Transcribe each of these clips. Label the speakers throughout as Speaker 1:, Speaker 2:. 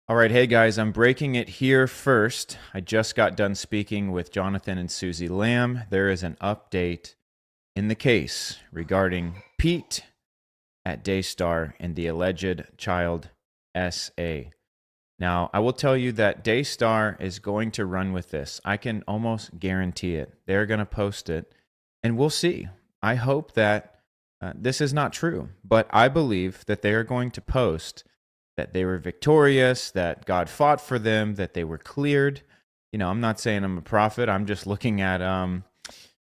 Speaker 1: All right, hey guys, I'm breaking it here first. I just got done speaking with Jonathan and Susie Lamb. There is an update in the case regarding Pete at Daystar and the alleged child SA. Now, I will tell you that Daystar is going to run with this. I can almost guarantee it. They're going to post it, and we'll see. I hope that this is not true, but I believe that they are going to post that they were victorious, that God fought for them, that they were cleared. You know, I'm not saying I'm a prophet. I'm just looking at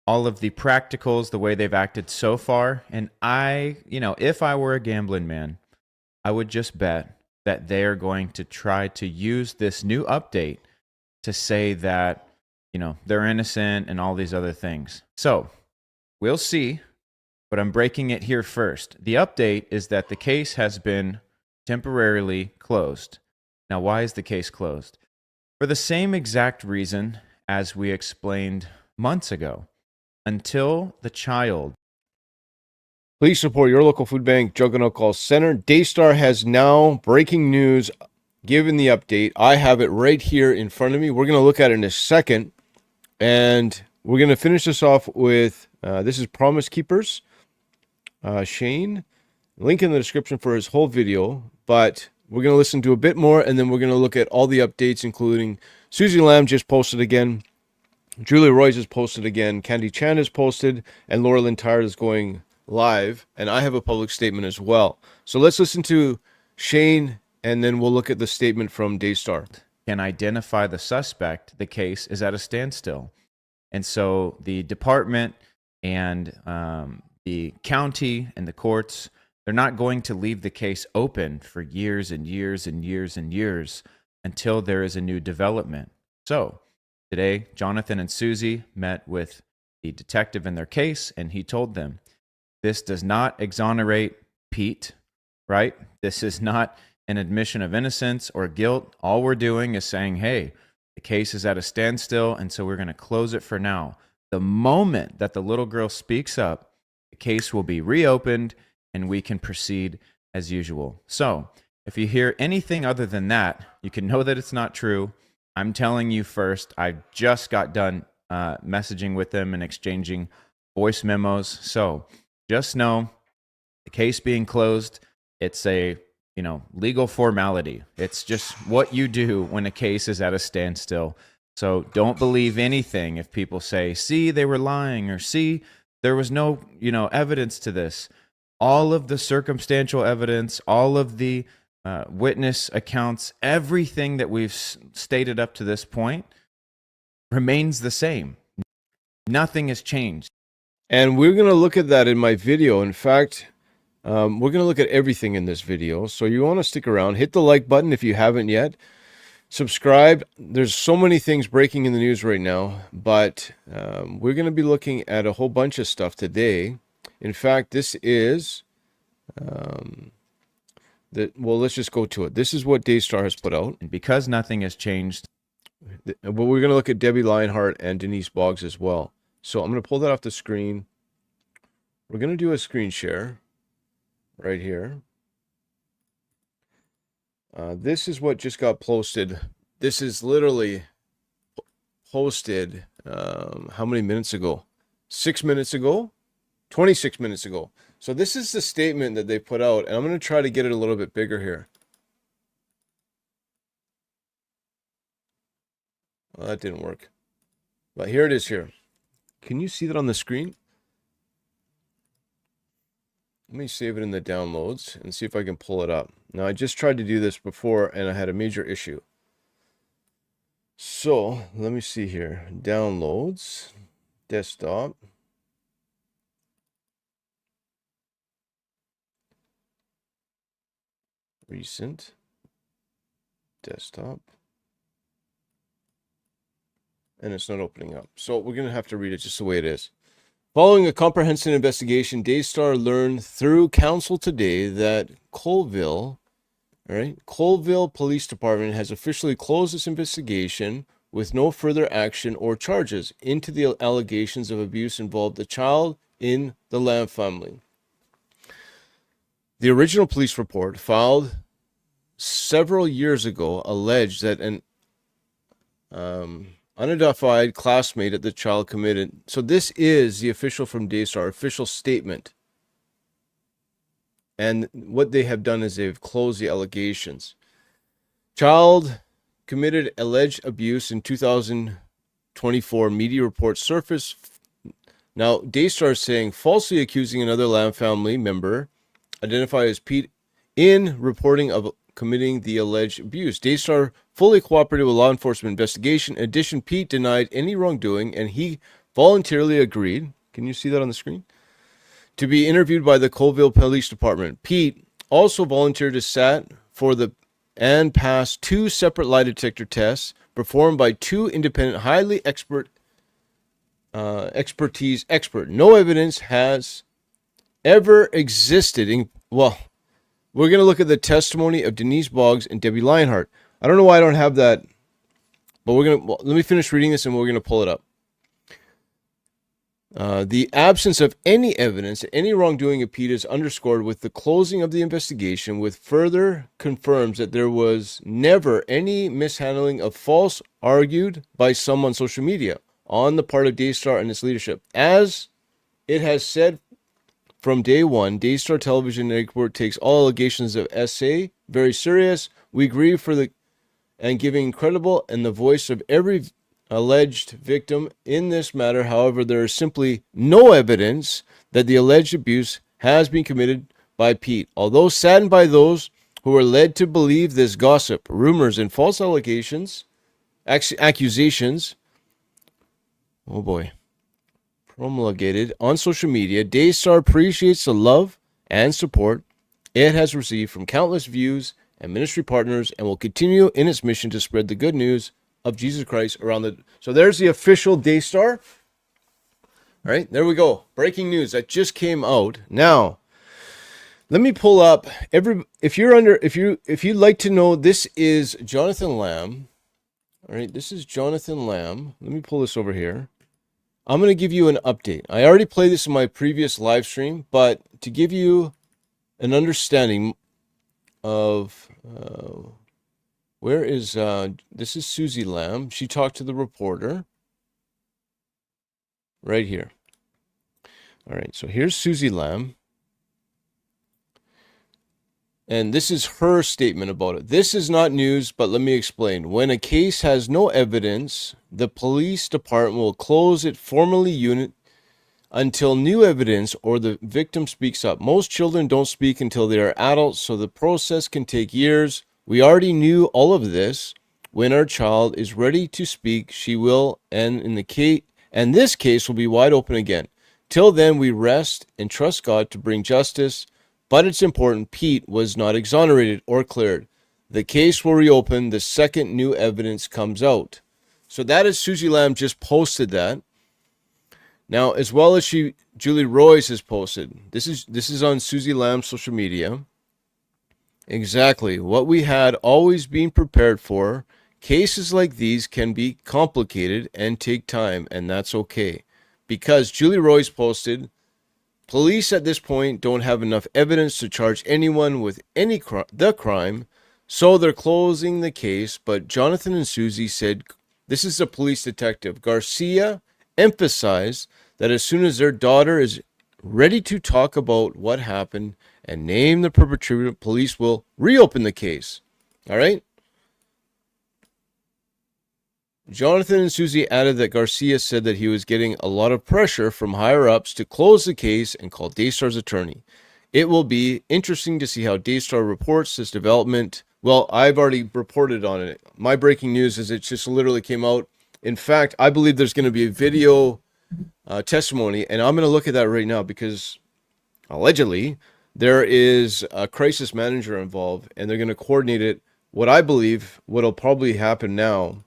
Speaker 1: all of the practicals, the way they've acted so far. And if I were a gambling man, I would just bet that they're going to try to use this new update to say that, they're innocent and all these other things. So we'll see, but I'm breaking it here first. The update is that the case has been temporarily closed. Now, why is the case closed? For the same exact reason as we explained months ago. Until the child.
Speaker 2: Please support your local food bank, drug and alcohol center. Daystar has now breaking news, given the update. I have it right here in front of me. We're going to look at it in a second. And we're going to finish this off with, this is Promise Keepers. Shane, link in the description for his whole video. But we're going to listen to a bit more, and then we're going to look at all the updates, including Susie Lamb just posted again. Julia Royce has posted again. Candy Chan has posted. And Laura Lynn Tyrd is going live. And I have a public statement as well. So let's listen to Shane, and then we'll look at the statement from Daystar.
Speaker 1: Can identify the suspect, the case is at a standstill. And so the department and the county and the courts, they're not going to leave the case open for years and years and years and years until there is a new development. So today, Jonathan and Susie met with the detective in their case, and he told them, this does not exonerate Pete, right? This is not an admission of innocence or guilt. All we're doing is saying, hey, the case is at a standstill, and so we're going to close it for now. The moment that the little girl speaks up, the case will be reopened, and we can proceed as usual. So if you hear anything other than that, you can know that it's not true. I'm telling you first, I just got done messaging with them and exchanging voice memos. So just know the case being closed, it's a legal formality. It's just what you do when a case is at a standstill. So don't believe anything if people say, see, they were lying, or see, there was no, evidence to this. All of the circumstantial evidence, all of the witness accounts, everything that we've stated up to this point remains the same. Nothing has changed.
Speaker 2: And we're going to look at that in my video. In fact, we're going to look at everything in this video. So you want to stick around. Hit the like button if you haven't yet. Subscribe. There's so many things breaking in the news right now. But we're going to be looking at a whole bunch of stuff today. In fact, this is... let's just go to it. This is what Daystar has put out.
Speaker 1: And because nothing has changed...
Speaker 2: But we're going to look at Debbie Lionheart and Denise Boggs as well. So I'm going to pull that off the screen. We're going to do a screen share right here. This is what just got posted. This is literally posted how many minutes ago? 6 minutes ago? 26 minutes ago. So this is the statement that they put out, and I'm going to try to get it a little bit bigger here. Well, that didn't work. But here it is here. Can you see that on the screen? Let me save it in the downloads and see if I can pull it up. Now, I just tried to do this before, and I had a major issue. So, let me see here. Downloads. Desktop. Recent. Desktop. And it's not opening up. So we're going to have to read it just the way it is. Following a comprehensive investigation, Daystar learned through counsel today that Colville Police Department has officially closed its investigation with no further action or charges into the allegations of abuse involved the child in the Lamb family. The original police report filed several years ago alleged that an unidentified classmate at the child committed. So this is the official from Daystar, official statement. And what they have done is they've closed the allegations. Child committed alleged abuse in 2024. Media reports surface. Now, Daystar is saying falsely accusing another Lamb family member, identified as Pete, in reporting of committing the alleged abuse. Daystar fully cooperated with law enforcement investigation. In addition, Pete denied any wrongdoing, and he voluntarily agreed. Can you see that on the screen? To be interviewed by the Colville Police Department. Pete also volunteered to sat for the and passed 2 separate lie detector tests performed by 2 independent, highly expert. No evidence has ever existed. We're going to look at the testimony of Denise Boggs and Debbie Lionheart. I don't know why I don't have that, but let me finish reading this and we're going to pull it up. The absence of any evidence, any wrongdoing of Pete is underscored with the closing of the investigation, with further confirms that there was never any mishandling of false argued by some on social media on the part of Daystar and its leadership. As it has said from day one, Daystar Television Network takes all allegations of SA very serious. We grieve for and giving credible and the voice of every alleged victim in this matter. However, there is simply no evidence that the alleged abuse has been committed by Pete. Although saddened by those who are led to believe this gossip, rumors, and false accusations, promulgated on social media, Daystar appreciates the love and support it has received from countless views and ministry partners, and will continue in its mission to spread the good news of Jesus Christ around the. So there's the official Daystar. All right, there we go. Breaking news that just came out. Now, let me pull up if you'd like to know, this is Jonathan Lamb. All right, this is Jonathan Lamb. Let me pull this over here. I'm going to give you an update. I already played this in my previous live stream, but to give you an understanding of where is this is Susie Lamb. She talked to the reporter right here. All right, so here's Susie Lamb. And this is her statement about it. This is not news, but let me explain. When a case has no evidence, the police department will close it formally unit until new evidence or the victim speaks up. Most children don't speak until they are adults, so the process can take years. We already knew all of this. When our child is ready to speak, she will, and this case will be wide open again. Till then, we rest and trust God to bring justice. But it's important Pete was not exonerated or cleared. The case will reopen the second new evidence comes out. So that is Susie Lamb just posted that. Now, as well as Julie Royce has posted. This is on Susie Lamb's social media. Exactly what we had always been prepared for. Cases like these can be complicated and take time, and that's okay. Because Julie Royce posted, police at this point don't have enough evidence to charge anyone with the crime, so they're closing the case. But Jonathan and Susie said, this is a police detective. Garcia emphasized that as soon as their daughter is ready to talk about what happened and name the perpetrator, police will reopen the case. All right? Jonathan and Susie added that Garcia said that he was getting a lot of pressure from higher-ups to close the case and called Daystar's attorney. It will be interesting to see how Daystar reports this development. Well, I've already reported on it. My breaking news is it just literally came out. In fact, I believe there's going to be a video testimony, and I'm going to look at that right now because allegedly there is a crisis manager involved, and they're going to coordinate it. What I believe what'll probably happen now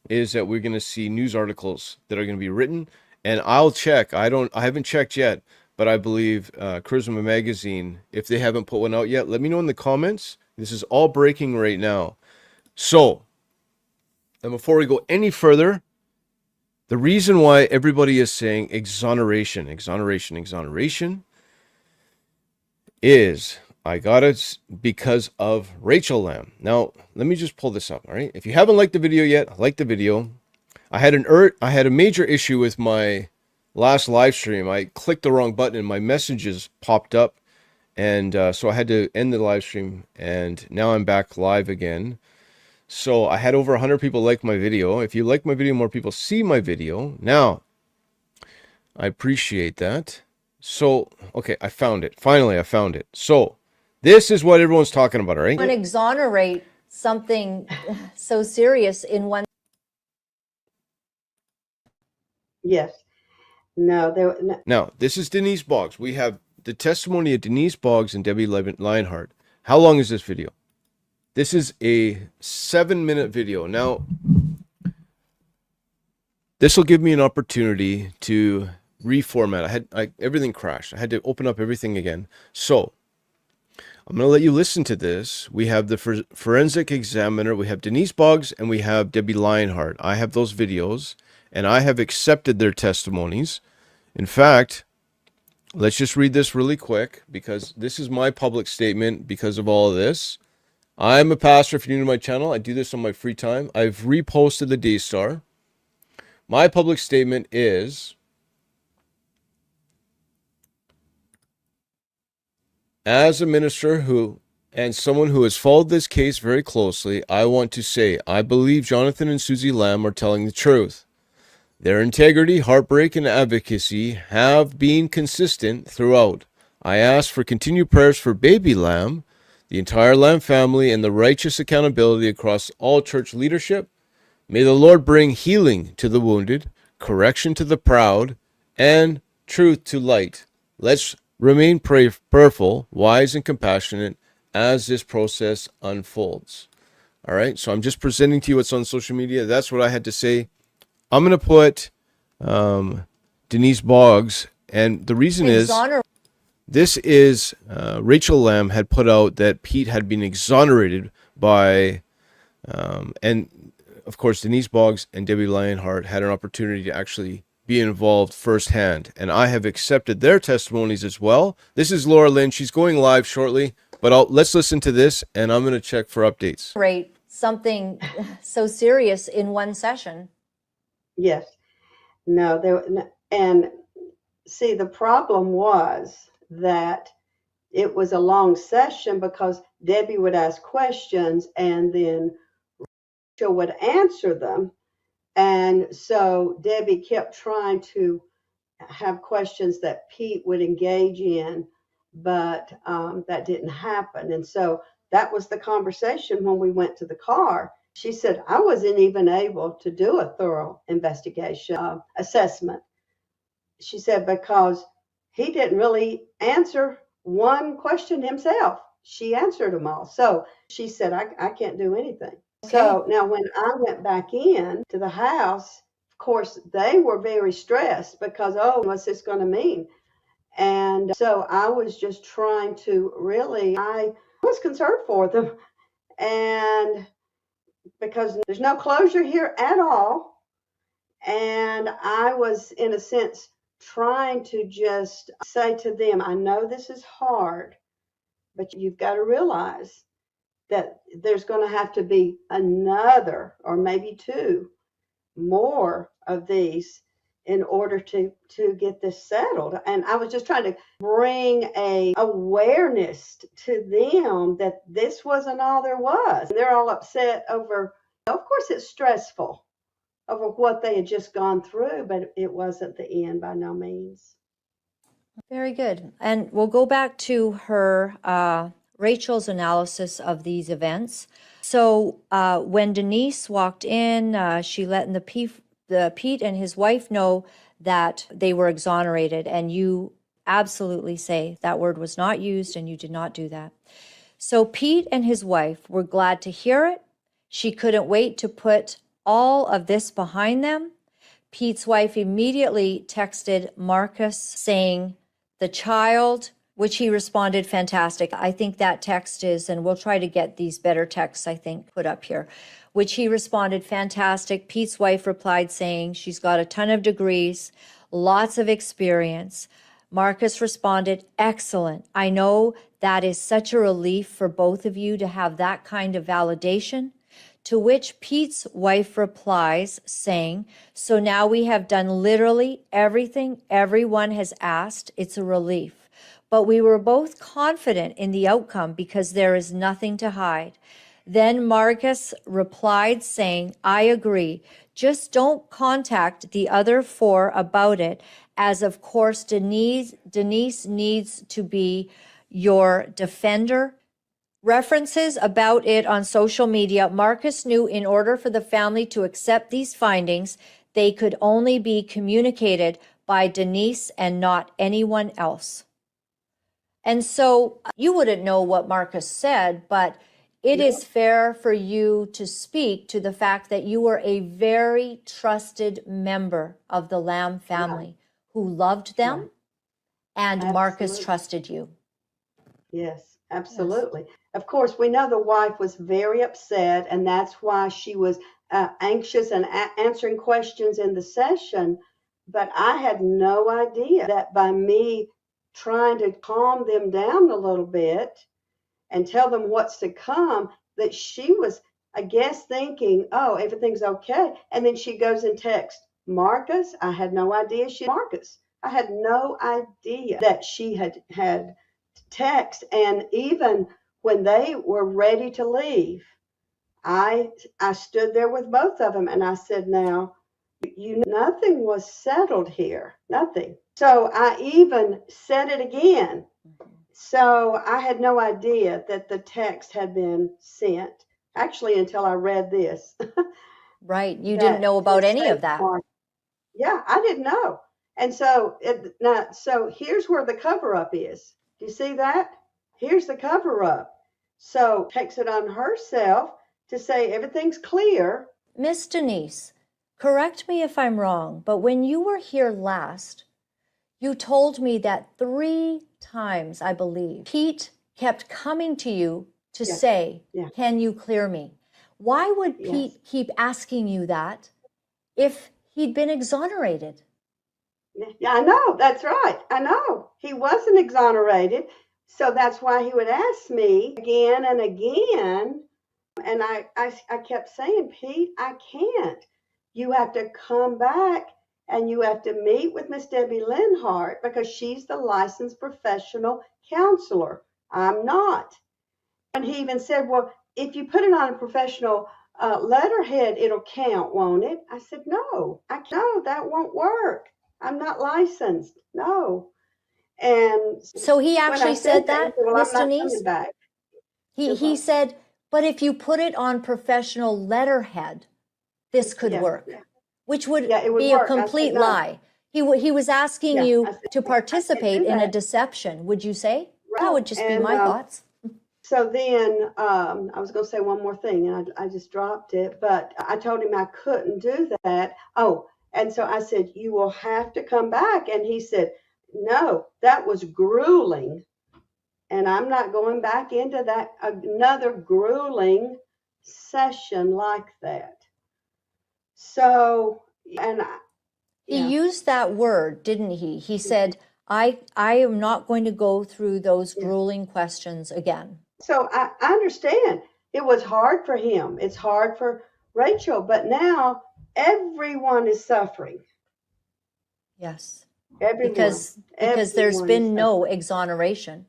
Speaker 2: is that we're going to see news articles that are going to be written, and I'll check. I haven't checked yet, but I believe Charisma Magazine, if they haven't put one out yet, let me know in the comments. This is all breaking right now. So, and before we go any further, the reason why everybody is saying exoneration is I got it because of Rachel Lamb. Now, let me just pull this up, all right? If you haven't liked the video yet, like the video. I had a major issue with my last live stream. I clicked the wrong button and my messages popped up, and so I had to end the live stream, and now I'm back live again. So I had over 100 people like my video. If you like my video, more people see my video. Now, I appreciate that. So, okay, I found it. Finally, I found it. So, this is what everyone's talking about, all right?
Speaker 3: Want to exonerate something so serious in one.
Speaker 4: Yes. No.
Speaker 2: Now, this is Denise Boggs. We have the testimony of Denise Boggs and Debbie Lionheart. How long is this video? This is a 7-minute video. Now, this will give me an opportunity to reformat. Everything crashed. I had to open up everything again. So, I'm going to let you listen to this. We have the forensic examiner, we have Denise Boggs, and we have Debbie Lionheart. I have those videos, and I have accepted their testimonies. In fact, let's just read this really quick, because this is my public statement because of all of this. I'm a pastor. If you're new to my channel, I do this on my free time. I've reposted the Daystar. My public statement is, as a minister and someone who has followed this case very closely, I want to say I believe Jonathan and Susie Lamb are telling the truth. Their integrity, heartbreak, and advocacy have been consistent throughout. I ask for continued prayers for baby Lamb, the entire Lamb family, and the righteous accountability across all church leadership. May the Lord bring healing to the wounded, correction to the proud, and truth to light. Let's remain prayerful, wise, and compassionate as this process unfolds. All right, so I'm just presenting to you what's on social media. That's what I had to say. I'm going to put Denise Boggs, and the reason is, this is Rachel Lamb had put out that Pete had been exonerated by, and of course Denise Boggs and Debbie Lionheart had an opportunity to actually be involved firsthand, and I have accepted their testimonies as well. This is Laura Lynn. She's going live shortly, but let's listen to this, and I'm going to check for updates.
Speaker 3: Rate something so serious in one session.
Speaker 4: Yes. No. And see, the problem was that it was a long session because Debbie would ask questions and then Rachel would answer them. And so Debbie kept trying to have questions that Pete would engage in, but that didn't happen. And so that was the conversation when we went to the car. She said, I wasn't even able to do a thorough investigation assessment. She said, because he didn't really answer one question himself. She answered them all. So she said, I can't do anything. Okay. So now when I went back in to the house, of course, they were very stressed because, what's this going to mean? And so I was just trying to I was concerned for them. And because there's no closure here at all. And I was, in a sense, trying to just say to them, I know this is hard, but you've got to realize that there's going to have to be another or maybe two more of these in order to get this settled. And I was just trying to bring a awareness to them that this wasn't all there was. And they're all upset over, of course it's stressful over what they had just gone through, but it wasn't the end by no means.
Speaker 3: Very good. And we'll go back to her, Rachel's analysis of these events. So when Denise walked in, she let the Pete and his wife know that they were exonerated, and you absolutely say that word was not used and you did not do that. So Pete and his wife were glad to hear it. She couldn't wait to put all of this behind them. Pete's wife immediately texted Marcus saying, the child, which he responded, fantastic. I think that text is, and we'll try to get these better texts, I think, put up here, which he responded, fantastic. Pete's wife replied saying she's got a ton of degrees, lots of experience. Marcus responded, "Excellent. I know that is such a relief for both of you to have that kind of validation." To which Pete's wife replies, saying, "So now we have done literally everything everyone has asked. It's a relief. But we were both confident in the outcome because there is nothing to hide." Then Marcus replied, saying, "I agree. Just don't contact the other four about it, as of course Denise needs to be your defender." References about it on social media, Marcus knew in order for the family to accept these findings, they could only be communicated by Denise and not anyone else. And so you wouldn't know what Marcus said, but it is fair for you to speak to the fact that you were a very trusted member of the Lamb family who loved them, and Marcus
Speaker 4: Absolutely.
Speaker 3: trusted you.
Speaker 4: Yes, absolutely. Of course, we know the wife was very upset, and that's why she was anxious and answering questions in the session. But I had no idea that by me trying to calm them down a little bit and tell them what's to come, that she was, I guess, thinking, oh, everything's okay. And then she goes and texts Marcus. I had no idea Marcus. I had no idea that she had text. And even when they were ready to leave, I stood there with both of them and I said, now, nothing was settled here, nothing. So I even said it again. So I had no idea that the text had been sent, actually, until I read this.
Speaker 3: Right. You didn't know about any of that.
Speaker 4: Yeah, I didn't know. And so, so here's where the cover up is. Do you see that? Here's the cover up. So takes it on herself to say everything's clear.
Speaker 3: Miss Denise, correct me if I'm wrong, but when you were here last, you told me that 3 times, I believe, Pete kept coming to you to say, can you clear me? Why would Pete keep asking you that if he'd been exonerated?
Speaker 4: Yeah, I know. That's right. I know. He wasn't exonerated. So that's why he would ask me again and again. And I kept saying, Pete, I can't. You have to come back and you have to meet with Miss Debbie Linhart because she's the licensed professional counselor. I'm not. And he even said, well, if you put it on a professional letterhead, it'll count, won't it? I said, no, that won't work. I'm not licensed. No. And
Speaker 3: so he actually said that, Miss Denise? He said, but if you put it on professional letterhead, this could work, which would be a complete lie. He was asking you to participate in a deception, would you say? Right. That would just be my thoughts.
Speaker 4: So then I was going to say one more thing, and I just dropped it, but I told him I couldn't do that. Oh, and so I said, you will have to come back. And he said, no, that was grueling. And I'm not going back into that another grueling session like that. So, and
Speaker 3: he used that word, didn't he? He said, I am not going to go through those grueling questions again.
Speaker 4: So I understand it was hard for him. It's hard for Rachel, but now everyone is suffering.
Speaker 3: Yes.
Speaker 4: Everyone.
Speaker 3: Because there's been no exoneration,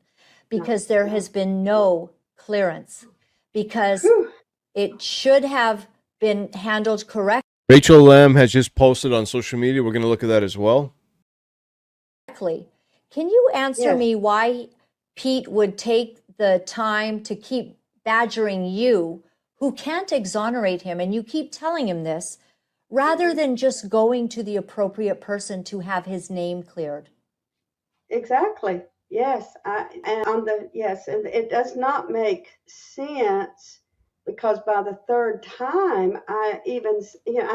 Speaker 3: because there has been no clearance, because it should have been handled correctly.
Speaker 2: Rachel Lamb has just posted on social media. We're going to look at that as well.
Speaker 3: Can you answer me why Pete would take the time to keep badgering you, who can't exonerate him, and you keep telling him this, rather than just going to the appropriate person to have his name cleared?
Speaker 4: Exactly. Yes. And it does not make sense, because by the third time, I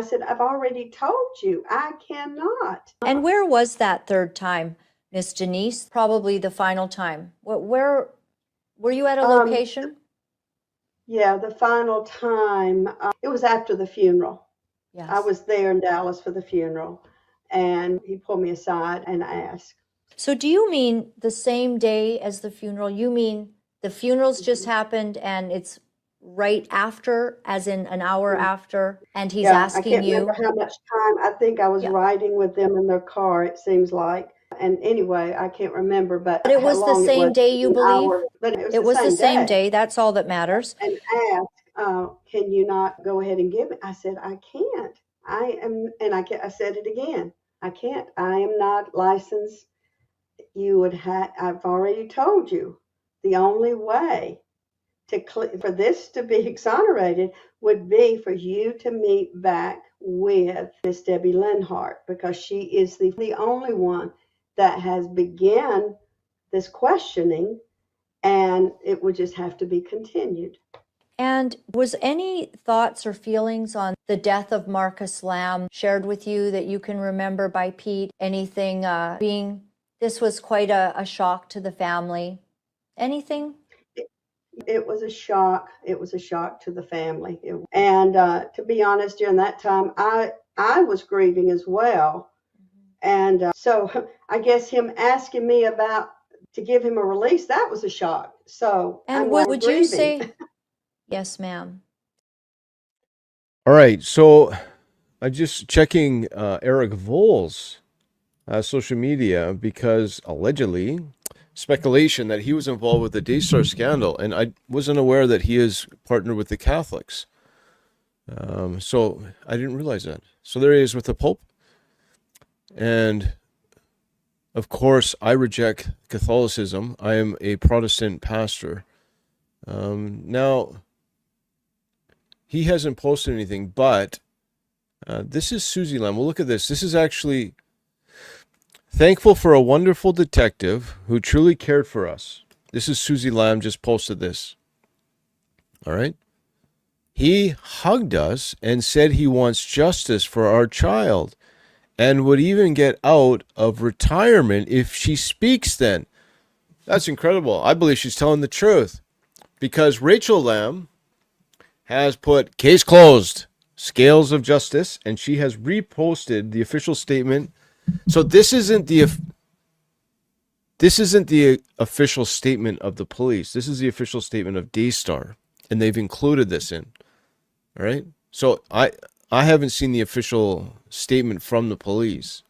Speaker 4: said, I've already told you, I cannot.
Speaker 3: And where was that third time, Miss Denise? Probably the final time. Where were you at a location?
Speaker 4: Yeah, the final time, it was after the funeral. Yes. I was there in Dallas for the funeral, and he pulled me aside and asked.
Speaker 3: So do you mean the same day as the funeral? You mean the funeral's just happened and it's right after, as in an hour after, and he's
Speaker 4: Yeah, I
Speaker 3: asking
Speaker 4: can't remember
Speaker 3: you?
Speaker 4: how much time. I think I was
Speaker 3: Yeah.
Speaker 4: riding with them in their car, it seems like. And anyway, I can't remember, but
Speaker 3: But it
Speaker 4: how
Speaker 3: was the
Speaker 4: long it was,
Speaker 3: same day, you
Speaker 4: an
Speaker 3: believe?
Speaker 4: hour, but it was
Speaker 3: It
Speaker 4: the
Speaker 3: was the
Speaker 4: same
Speaker 3: same
Speaker 4: day.
Speaker 3: day. That's all that matters.
Speaker 4: And asked, can you not go ahead and give me? I said, I can't. I am, and I said it again. I can't. I am not licensed. You would have, I've already told you, the only way for this to be exonerated would be for you to meet back with Miss Debbie Lenhart, because she is the only one that has began this questioning, and it would just have to be continued.
Speaker 3: And was any thoughts or feelings on the death of Marcus Lamb shared with you that you can remember by Pete? Anything this was quite a shock to the family? Anything?
Speaker 4: It was a shock. It was a shock to the family. And to be honest, during that time, I was grieving as well. And so I guess him asking me to give him a release, that was a shock. So
Speaker 3: And
Speaker 4: I'm like,
Speaker 3: would you say, yes, ma'am?
Speaker 2: All right, so I'm just checking Eric Vohl's social media, because allegedly speculation that he was involved with the Daystar scandal, and I wasn't aware that he is partnered with the Catholics. So I didn't realize that. So there he is with the Pope. And of course, I reject Catholicism. I am a Protestant pastor. Now, he hasn't posted anything, but this is Susie Lamb. Well, look at this. This is actually thankful for a wonderful detective who truly cared for us. This is Susie Lamb just posted this. All right. He hugged us and said he wants justice for our child and would even get out of retirement if she speaks then. That's incredible. I believe she's telling the truth, because Rachel Lamb has put case closed, scales of justice, and she has reposted the official statement. So this isn't the official statement of the police. This is the official statement of Daystar, and they've included this in. All right. So I haven't seen the official statement from the police.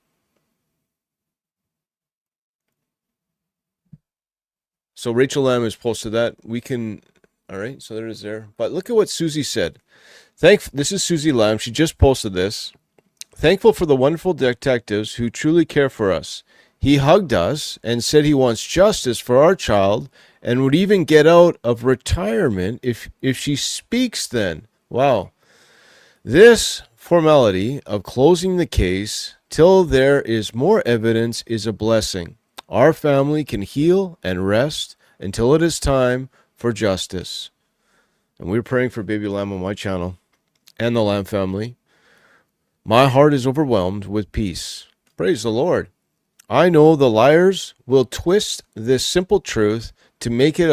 Speaker 2: So Rachel Lamb has posted that. We can, all right, so there it is there. But look at what Susie said. This is Susie Lamb. She just posted this. Thankful for the wonderful detectives who truly care for us. He hugged us and said he wants justice for our child and would even get out of retirement if she speaks then. Wow. This formality of closing the case till there is more evidence is a blessing. Our family can heal and rest until it is time for justice. And we're praying for baby Lamb on my channel and the Lamb family. My heart is overwhelmed with peace. Praise the Lord. I know the liars will twist this simple truth to make it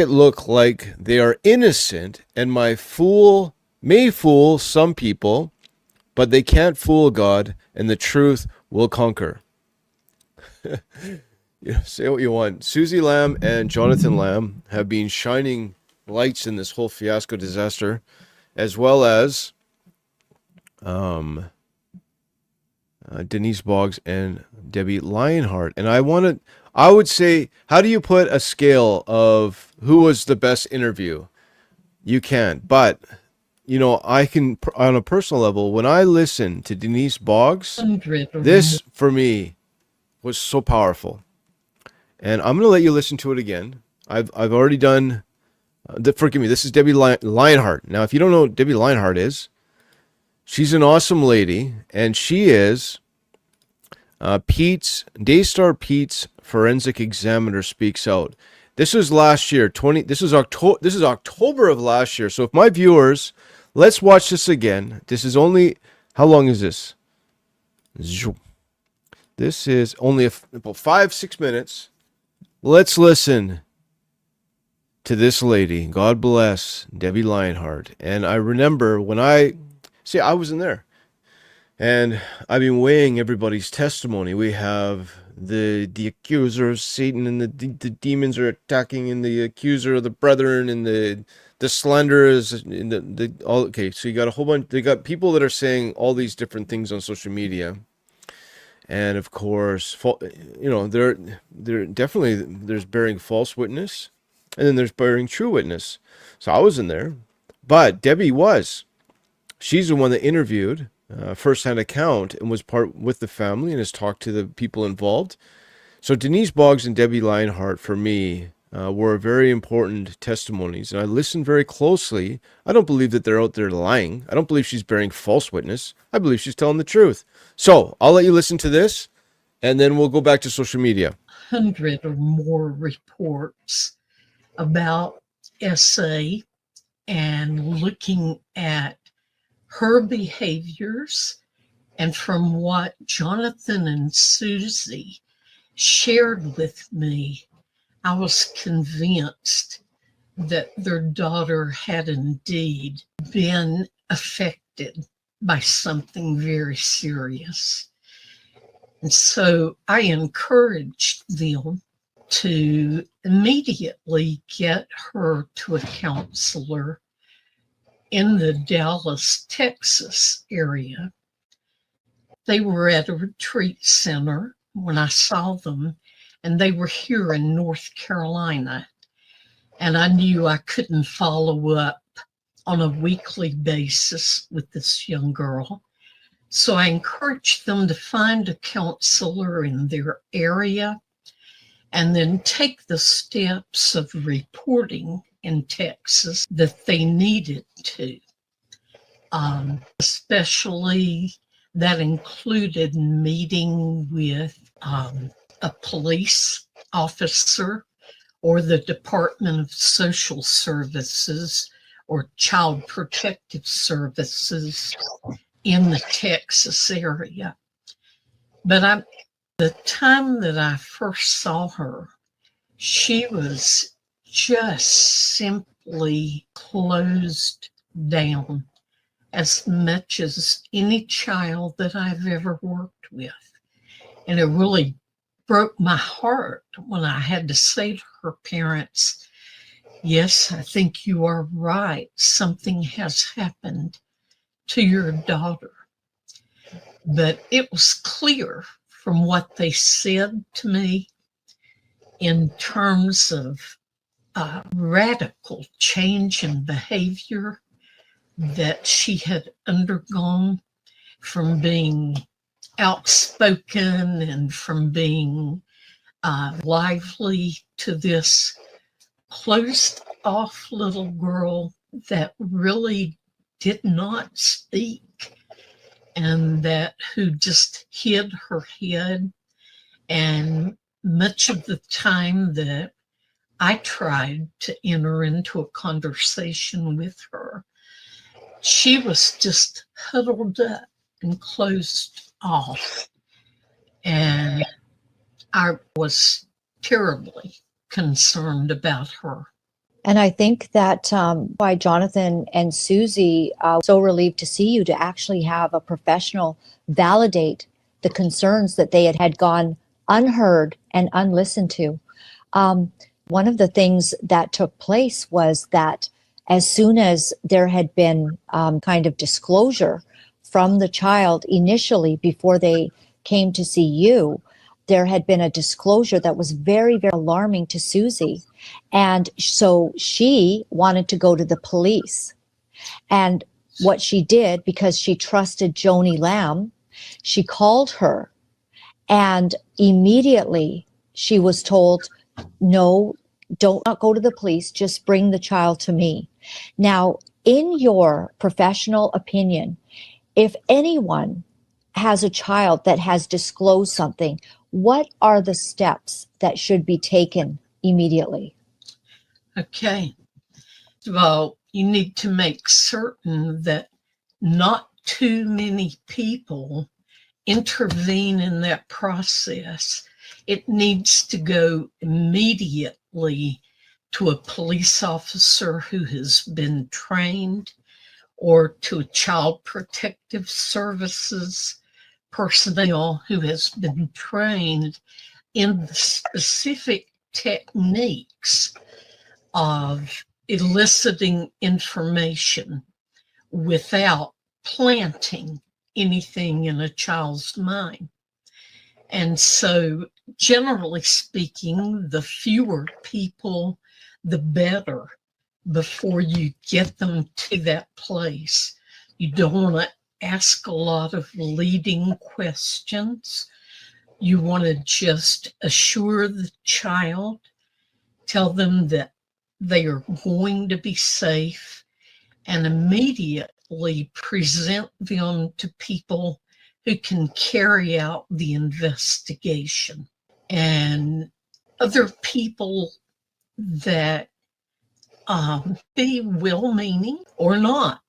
Speaker 2: look like they are innocent, and may fool some people, but they can't fool God, and the truth will conquer. Say what you want. Susie Lamb and Jonathan Lamb have been shining lights in this whole fiasco disaster, as well as Denise Boggs and Debbie Lionheart. And I would say, how do you put a scale of who was the best interview? You can't. But, I can, on a personal level, when I listen to Denise Boggs, this, for me, was so powerful. And I'm going to let you listen to it again. I've already done, forgive me, this is Debbie Lionheart. Now, if you don't know what Debbie Lionheart is, she's an awesome lady, and she is Daystar Pete's forensic examiner speaks out. This was last year, this is October of last year. So if my viewers, let's watch this again. This is only, how long is this? This is only about 5-6 minutes. Let's listen to this lady. God bless Debbie Lionheart. And I remember when I wasn't there. And I've been weighing everybody's testimony. We have the accuser of Satan, and the demons are attacking, and the accuser of the brethren, and the slanderers, and the all. Okay, so you got a whole bunch. They got people that are saying all these different things on social media, and of course, they're definitely, there's bearing false witness, and then there's bearing true witness. So I wasn't there, but Debbie was. She's the one that interviewed, first-hand account, and was part with the family and has talked to the people involved. So Denise Boggs and Debbie Lionheart, for me, were very important testimonies, and I listened very closely. I don't believe that they're out there lying. I don't believe she's bearing false witness. I believe she's telling the truth. So I'll let you listen to this, and then we'll go back to social media.
Speaker 5: 100 or more reports about SA and looking at her behaviors, and from what Jonathan and Susie shared with me, I was convinced that their daughter had indeed been affected by something very serious. And so I encouraged them to immediately get her to a counselor in the Dallas, Texas area. They were at a retreat center when I saw them, and they were here in North Carolina. And I knew I couldn't follow up on a weekly basis with this young girl. So I encouraged them to find a counselor in their area and then take the steps of reporting in Texas that they needed to. Especially that included meeting with a police officer or the Department of Social Services or Child Protective Services in the Texas area. But the time that I first saw her, she was just simply closed down, as much as any child that I've ever worked with. And it really broke my heart when I had to say to her parents, yes, I think you are right. Something has happened to your daughter. But it was clear from what they said to me in terms of radical change in behavior that she had undergone, from being outspoken and from being lively to this closed off little girl that really did not speak, and that who just hid her head. And much of the time that I tried to enter into a conversation with her, she was just huddled up and closed off. And I was terribly concerned about her.
Speaker 3: And I think that why Jonathan and Susie so relieved to see you, to actually have a professional validate the concerns that they had gone unheard and unlistened to. One of the things that took place was that as soon as there had been kind of disclosure from the child initially before they came to see you, there had been a disclosure that was very, very alarming to Susie. And so she wanted to go to the police. And what she did, because she trusted Joni Lamb, she called her, and immediately she was told, no, don't not go to the police, just bring the child to me. Now, in your professional opinion, if anyone has a child that has disclosed something, what are the steps that should be taken immediately?
Speaker 5: Okay. Well, you need to make certain that not too many people intervene in that process. It needs to go immediately to a police officer who has been trained, or to a child protective services personnel who has been trained in the specific techniques of eliciting information without planting anything in a child's mind. And so, generally speaking, the fewer people, the better before you get them to that place. You don't want to ask a lot of leading questions. You want to just assure the child, tell them that they are going to be safe, and immediately present them to people who can carry out the investigation. And other people that be well-meaning or not,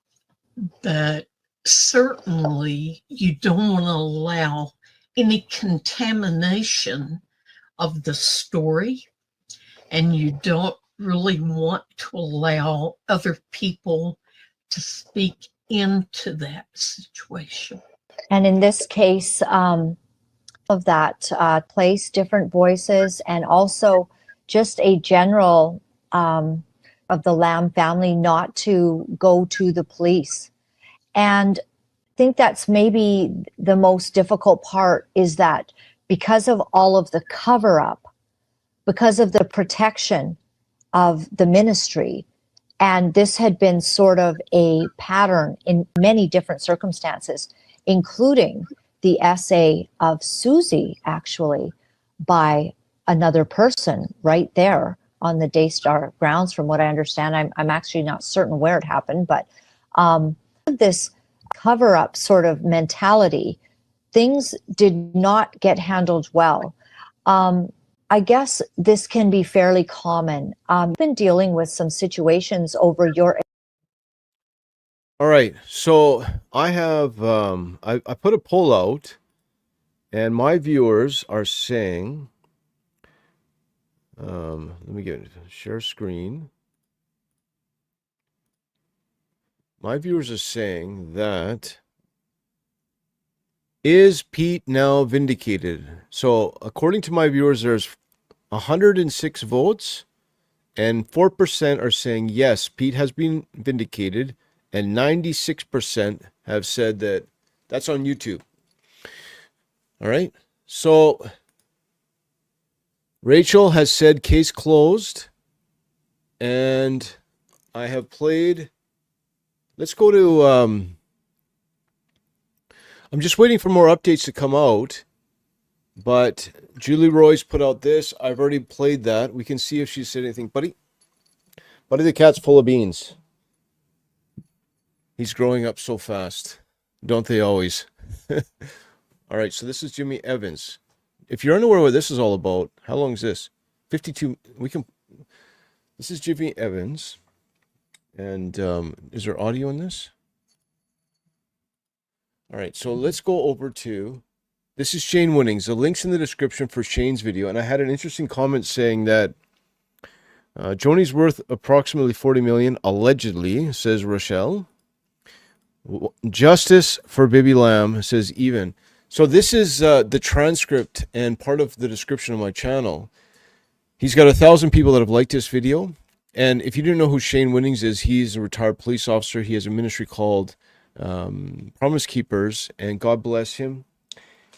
Speaker 5: but certainly you don't want to allow any contamination of the story, and you don't really want to allow other people to speak into that situation.
Speaker 3: And in this case, of that place, different voices, and also just a general of the Lamb family not to go to the police. And I think that's maybe the most difficult part, is that because of all of the cover up, because of the protection of the ministry, and this had been sort of a pattern in many different circumstances, including the essay of Susie, actually, by another person right there on the Daystar grounds, from what I understand. I'm actually not certain where it happened, but this cover-up sort of mentality, things did not get handled well. I guess this can be fairly common. I've been dealing with some situations over your...
Speaker 2: All right, so I have I put a poll out, and my viewers are saying, let me get share screen. My viewers are saying that, is Pete now vindicated? So according to my viewers, there's 106 votes, and 4% are saying yes, Pete has been vindicated, and 96% have said that. That's on YouTube. All right. So Rachel has said case closed, and I have played. Let's go to, I'm just waiting for more updates to come out, but Julie Roy's put out this. I've already played that. We can see if she said anything. Buddy the cat's full of beans. He's growing up so fast. Don't they always? All right, so this is Jimmy Evans. If you're unaware what this is all about, how long is this? 52. This is Jimmy Evans. And is there audio in this? All right, so let's go over to, this is Shane Winnings. The link's in the description for Shane's video. And I had an interesting comment saying that Joni's worth approximately 40 million, allegedly, says Rochelle. Justice for Baby Lamb, says even. So this is the transcript and part of the description of my channel. He's got 1,000 people that have liked this video. And if you didn't know who Shane Winnings is, he's a retired police officer. He has a ministry called Promise Keepers, and God bless him.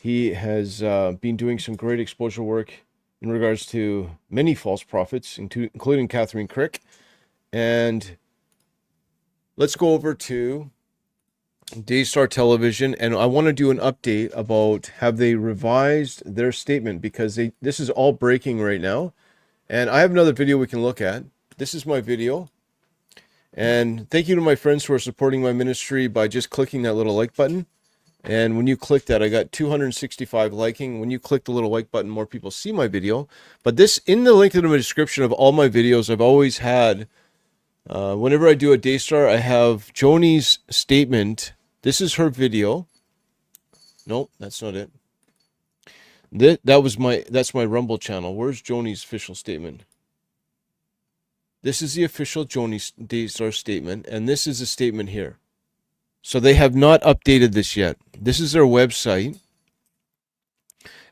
Speaker 2: He has been doing some great exposure work in regards to many false prophets, including Catherine Crick. And let's go over to Daystar Television, and I want to do an update about, have they revised their statement, because this is all breaking right now. And I have another video we can look at. This is my video. And thank you to my friends who are supporting my ministry by just clicking that little like button. And when you click that, I got 265 liking. When you click the little like button, more people see my video. But this, in the link in the description of all my videos, I've always had, whenever I do a Daystar, I have Joni's statement. This is her video. Nope, that's not it. That's my Rumble channel. Where's Joni's official statement? This is the official Joni Daystar statement, and this is a statement here. So they have not updated this yet. This is their website.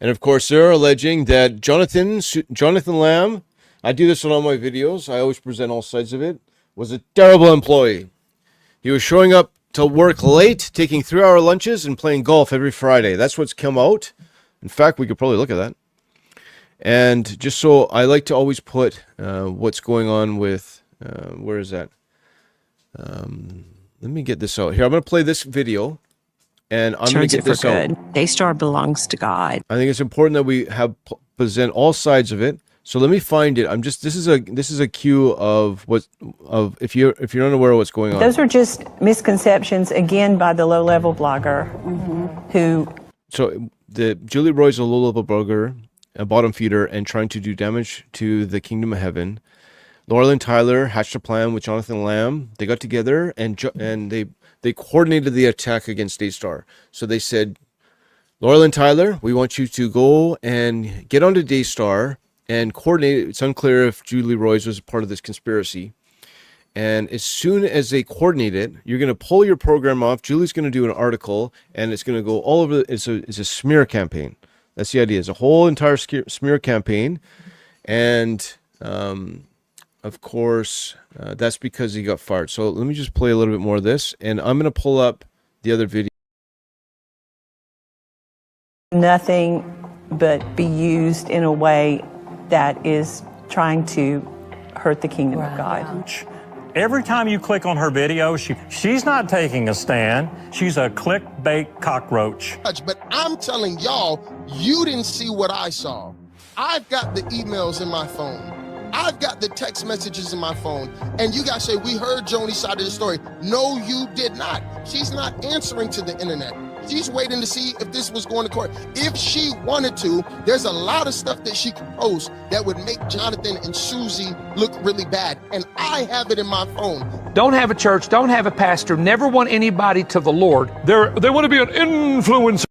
Speaker 2: And of course, they're alleging that Jonathan Lamb, I do this on all my videos, I always present all sides of it, was a terrible employee. He was showing up to work late, taking 3-hour lunches, and playing golf every Friday. That's what's come out. In fact, we could probably look at that. And just so I like to always put what's going on with, where is that? Let me get this out here. I'm going to play this video, and I'm going to get this out.
Speaker 6: Daystar belongs to God.
Speaker 2: I think it's important that we present all sides of it. So let me find it. This is a cue of if you're unaware of what's going on.
Speaker 6: Those are just misconceptions again by the low-level blogger who.
Speaker 2: So Julie Roy's a low-level blogger, a bottom feeder, and trying to do damage to the kingdom of heaven. Laura Lynn Tyler hatched a plan with Jonathan Lamb. They got together and they coordinated the attack against Daystar. So they said, Laura Lynn Tyler, we want you to go and get onto Daystar and coordinate. It's unclear if Julie Roy's was a part of this conspiracy. And as soon as they coordinate it, you're going to pull your program off. Julie's going to do an article, and it's going to go all over. It's a smear campaign. That's the idea. It's a whole entire smear campaign. And of course, that's because he got fired. So let me just play a little bit more of this, and I'm going to pull up the other video.
Speaker 6: Nothing but be used in a way that is trying to hurt the kingdom of God.
Speaker 7: Every time you click on her video, she's not taking a stand. She's a clickbait cockroach.
Speaker 8: But I'm telling y'all, you didn't see what I saw. I've got the emails in my phone. I've got the text messages in my phone. And you guys say, we heard Joni's side of the story. No, you did not. She's not answering to the internet. She's waiting to see if this was going to court. If she wanted to, there's a lot of stuff that she could post that would make Jonathan and Susie look really bad. And I have it in my phone.
Speaker 9: Don't have a church, don't have a pastor, never want anybody to the Lord. They want to be an influencer.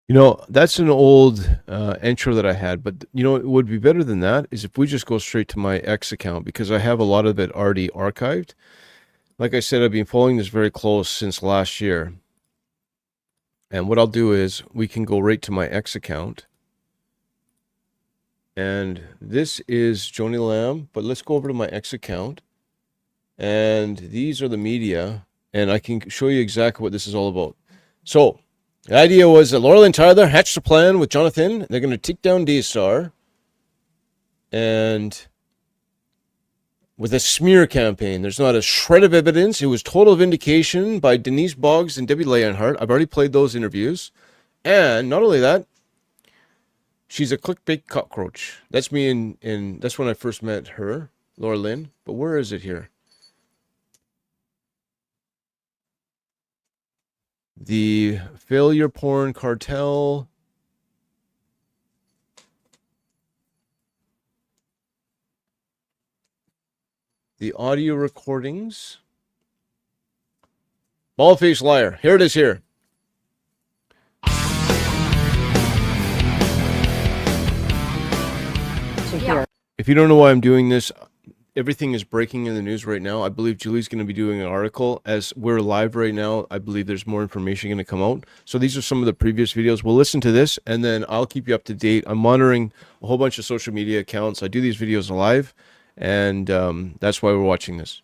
Speaker 2: You know, that's an old intro that I had, but you know, it would be better than that is if we just go straight to my X account, because I have a lot of it already archived. Like I said, I've been following this very close since last year. And what I'll do is we can go right to my X account. And this is Joni Lamb, but let's go over to my X account. And these are the media, and I can show you exactly what this is all about. So the idea was that Laura Lynn Tyler hatched a plan with Jonathan. They're going to take down Daystar. And with a smear campaign. There's not a shred of evidence. It was total vindication by Denise Boggs and Debbie Leonhardt. I've already played those interviews. And not only that, she's a clickbait cockroach. That's me in that's when I first met her, Laura Lynn. But where is it here? The failure porn cartel. The audio recordings. Bald-faced liar. Here it is here. If you don't know why I'm doing this, everything is breaking in the news right now. I believe Julie's going to be doing an article. As we're live right now, I believe there's more information going to come out. So these are some of the previous videos. We'll listen to this, and then I'll keep you up to date. I'm monitoring a whole bunch of social media accounts. I do these videos live. And that's why we're watching this.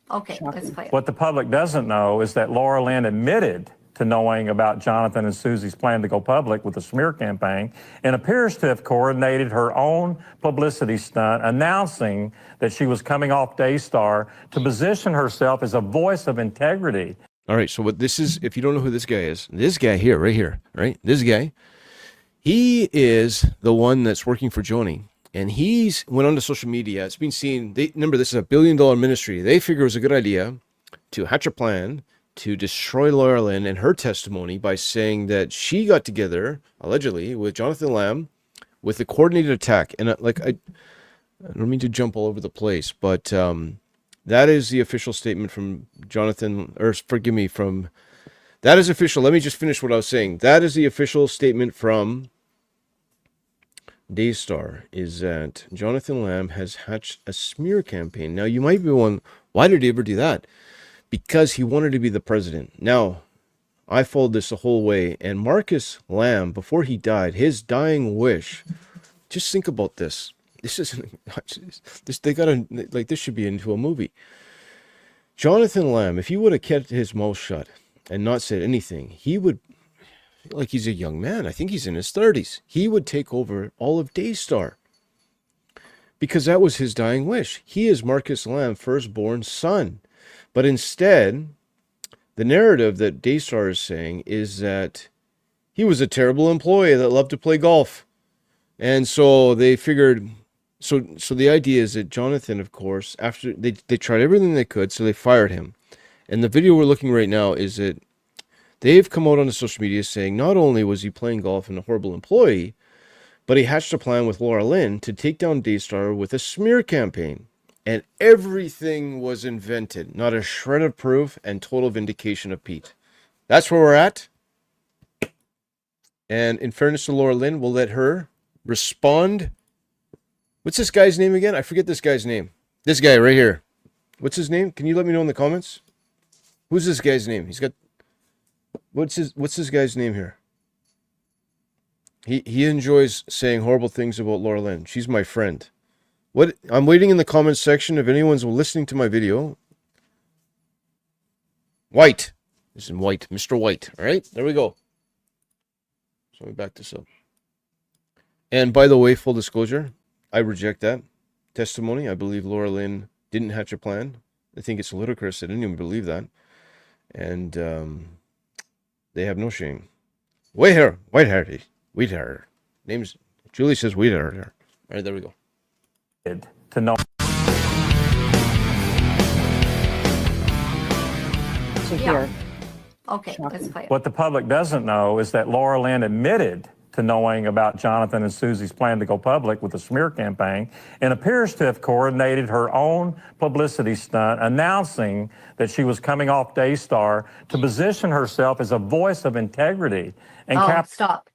Speaker 3: Okay, let's play it.
Speaker 7: What the public doesn't know is that Laura Lynn admitted to knowing about Jonathan and Susie's plan to go public with the smear campaign and appears to have coordinated her own publicity stunt, announcing that she was coming off Daystar to position herself as a voice of integrity.
Speaker 2: All right, so what this is, if you don't know who this guy is, this guy here, right here, right? This guy, he is the one that's working for Joni. And he's went onto social media. It's been seen. Remember, this is $1 billion ministry. They figure it was a good idea to hatch a plan to destroy Laura Lynn and her testimony by saying that she got together, allegedly, with Jonathan Lamb with a coordinated attack. And I don't mean to jump all over the place, but that is the official statement from Jonathan, or forgive me, that is official. Let me just finish what I was saying. That is the official statement from Daystar, is that Jonathan Lamb has hatched a smear campaign. Now, you might be wondering, why did he ever do that? because he wanted to be the president. Now, I followed this the whole way, and Marcus Lamb, before he died, his dying wish, just think about this. This isn't, they gotta, like, this should be into a movie. Jonathan Lamb, if he would have kept his mouth shut and not said anything, he would, like, he's a young man. I think he's in his 30s. He would take over all of Daystar because that was his dying wish. He is Marcus Lamb's firstborn son. But instead, the narrative that Daystar is saying is that he was a terrible employee that loved to play golf. And so they figured, so the idea is that Jonathan, of course, after they tried everything they could, so they fired him. And the video we're looking right now is that they've come out on the social media saying not only was he playing golf and a horrible employee, but he hatched a plan with Laura Lynn to take down Daystar with a smear campaign. And everything was invented. Not a shred of proof and total vindication of Pete. That's where we're at. And in fairness to Laura Lynn, we'll let her respond. What's this guy's name again? I forget this guy's name. This guy right here. What's his name? Can you let me know in the comments? Who's this guy's name? He's got... What's this guy's name here? He enjoys saying horrible things about Laura Lynn. She's my friend. What? I'm waiting in the comments section if anyone's listening to my video. White. This is White. Mr. White. All right, there we go. So let me back this up. And by the way, full disclosure, I reject that testimony. I believe Laura Lynn didn't hatch a plan. I think it's ludicrous. I didn't even believe that. And they have no shame. White hair. Name's Julie says white hair. All right, there we go.
Speaker 7: To know.
Speaker 10: To
Speaker 3: Yeah.
Speaker 10: hear.
Speaker 3: Okay, let's play it.
Speaker 7: What the public doesn't know is that Laura Lynn admitted to knowing about Jonathan and Susie's plan to go public with a smear campaign and appears to have coordinated her own publicity stunt, announcing that she was coming off Daystar to position herself as a voice of integrity and
Speaker 3: Stop.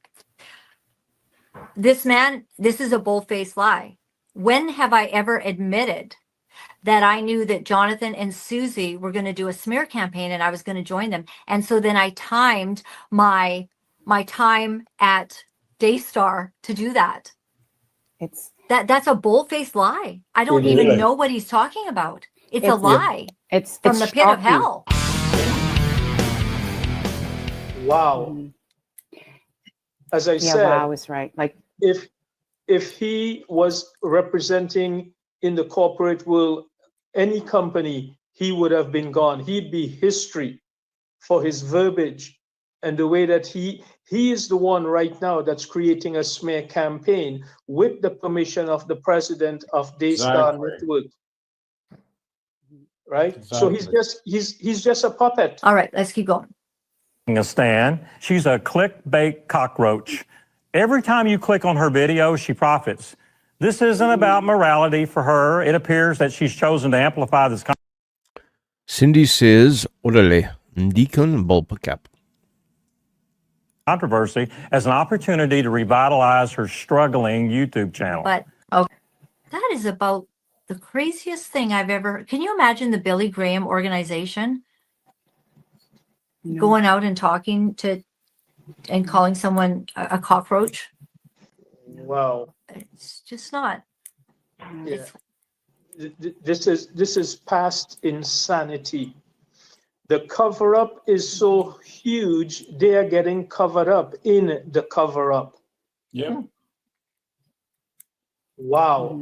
Speaker 3: This is a bold-faced lie. When have I ever admitted that I knew that Jonathan and Susie were going to do a smear campaign and I was going to join them? And so then I timed my time at Daystar to do that. That's a bold-faced lie. I don't even know what he's talking about. It's a lie.
Speaker 10: It's
Speaker 3: from the pit of hell.
Speaker 11: Wow. As I said,
Speaker 10: wow is right. Like
Speaker 11: if he was representing in the corporate world any company, he would have been gone. He'd be history for his verbiage and the way that he is the one right now that's creating a smear campaign with the permission of the president of Daystar Network. Right?
Speaker 7: Exactly.
Speaker 11: So he's just a puppet.
Speaker 3: All right, let's keep going.
Speaker 7: a stand. She's a clickbait cockroach. Every time you click on her video, she profits. This isn't about morality for her. It appears that she's chosen to amplify this
Speaker 2: Cindy says, orale, Deacon Bulpacap.
Speaker 7: controversy as an opportunity to revitalize her struggling YouTube channel.
Speaker 3: But okay, that is about the craziest thing I've ever. Can you imagine the Billy Graham organization going out and talking to and calling someone a cockroach?
Speaker 11: Wow.
Speaker 3: It's just not.
Speaker 11: Yeah. This is past insanity. The cover-up is so huge, they are getting covered up in the cover-up.
Speaker 7: Yeah.
Speaker 11: Wow.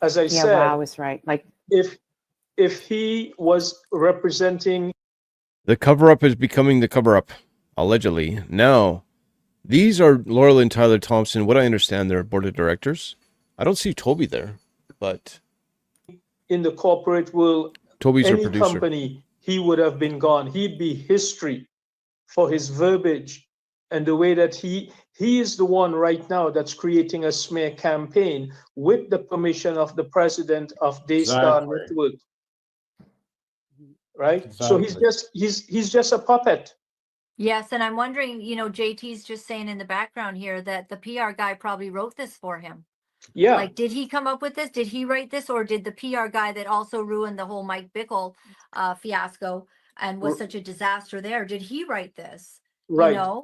Speaker 11: As I said,
Speaker 10: wow is right. Like
Speaker 11: if he was representing
Speaker 2: The cover-up is becoming the cover-up, allegedly. Now, these are Laurel and Tyler Thompson. What I understand, they're board of directors. I don't see Toby there, but
Speaker 11: in the corporate world,
Speaker 2: Toby's our
Speaker 11: any
Speaker 2: producer.
Speaker 11: company, he would have been gone. He'd be history for his verbiage and the way that he is the one right now that's creating a smear campaign with the permission of the president of Daystar Network. Right? So he's just a puppet.
Speaker 3: Yes, and I'm wondering, JT's just saying in the background here that the PR guy probably wrote this for him.
Speaker 11: Yeah.
Speaker 3: Like, did he come up with this? Did he write this? Or did the PR guy that also ruined the whole Mike Bickle fiasco and was such a disaster there, did he write this?
Speaker 11: Right.
Speaker 3: You know?